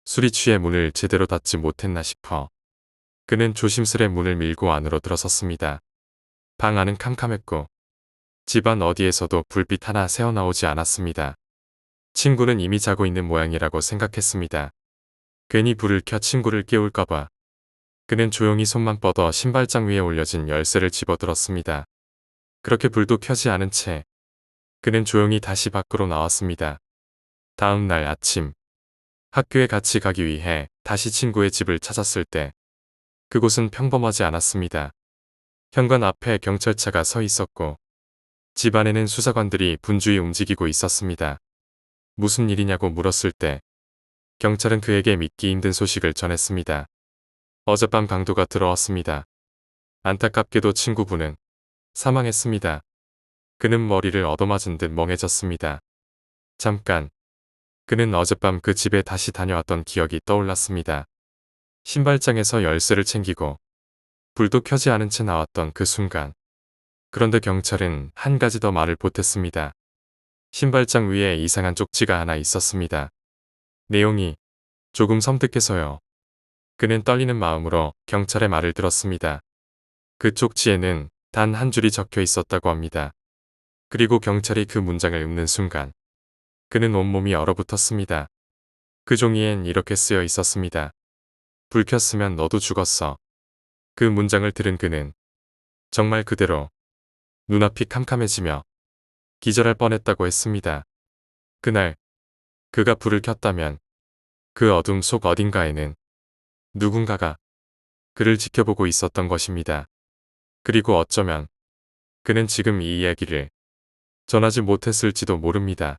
술이 취해 문을 제대로 닫지 못했나 싶어 그는 조심스레 문을 밀고 안으로 들어섰습니다. 방 안은 캄캄했고 집안 어디에서도 불빛 하나 새어나오지 않았습니다. 친구는 이미 자고 있는 모양이라고 생각했습니다. 괜히 불을 켜 친구를 깨울까봐 그는 조용히 손만 뻗어 신발장 위에 올려진 열쇠를 집어들었습니다. 그렇게 불도 켜지 않은 채 그는 조용히 다시 밖으로 나왔습니다. 다음 날 아침 학교에 같이 가기 위해 다시 친구의 집을 찾았을 때 그곳은 평범하지 않았습니다. 현관 앞에 경찰차가 서 있었고 집 안에는 수사관들이 분주히 움직이고 있었습니다. 무슨 일이냐고 물었을 때 경찰은 그에게 믿기 힘든 소식을 전했습니다. 어젯밤 강도가 들어왔습니다. 안타깝게도 친구분은 사망했습니다. 그는 머리를 얻어맞은 듯 멍해졌습니다. 잠깐, 그는 어젯밤 그 집에 다시 다녀왔던 기억이 떠올랐습니다. 신발장에서 열쇠를 챙기고 불도 켜지 않은 채 나왔던 그 순간. 그런데 경찰은 한 가지 더 말을 보탰습니다. 신발장 위에 이상한 쪽지가 하나 있었습니다. 내용이 조금 섬뜩해서요. 그는 떨리는 마음으로 경찰의 말을 들었습니다. 그 쪽지에는 단 한 줄이 적혀 있었다고 합니다. 그리고 경찰이 그 문장을 읽는 순간 그는 온몸이 얼어붙었습니다. 그 종이엔 이렇게 쓰여 있었습니다. 불 켰으면 너도 죽었어. 그 문장을 들은 그는 정말 그대로 눈앞이 캄캄해지며 기절할 뻔했다고 했습니다. 그날 그가 불을 켰다면 그 어둠 속 어딘가에는 누군가가 그를 지켜보고 있었던 것입니다. 그리고 어쩌면 그는 지금 이 이야기를 전하지 못했을지도 모릅니다.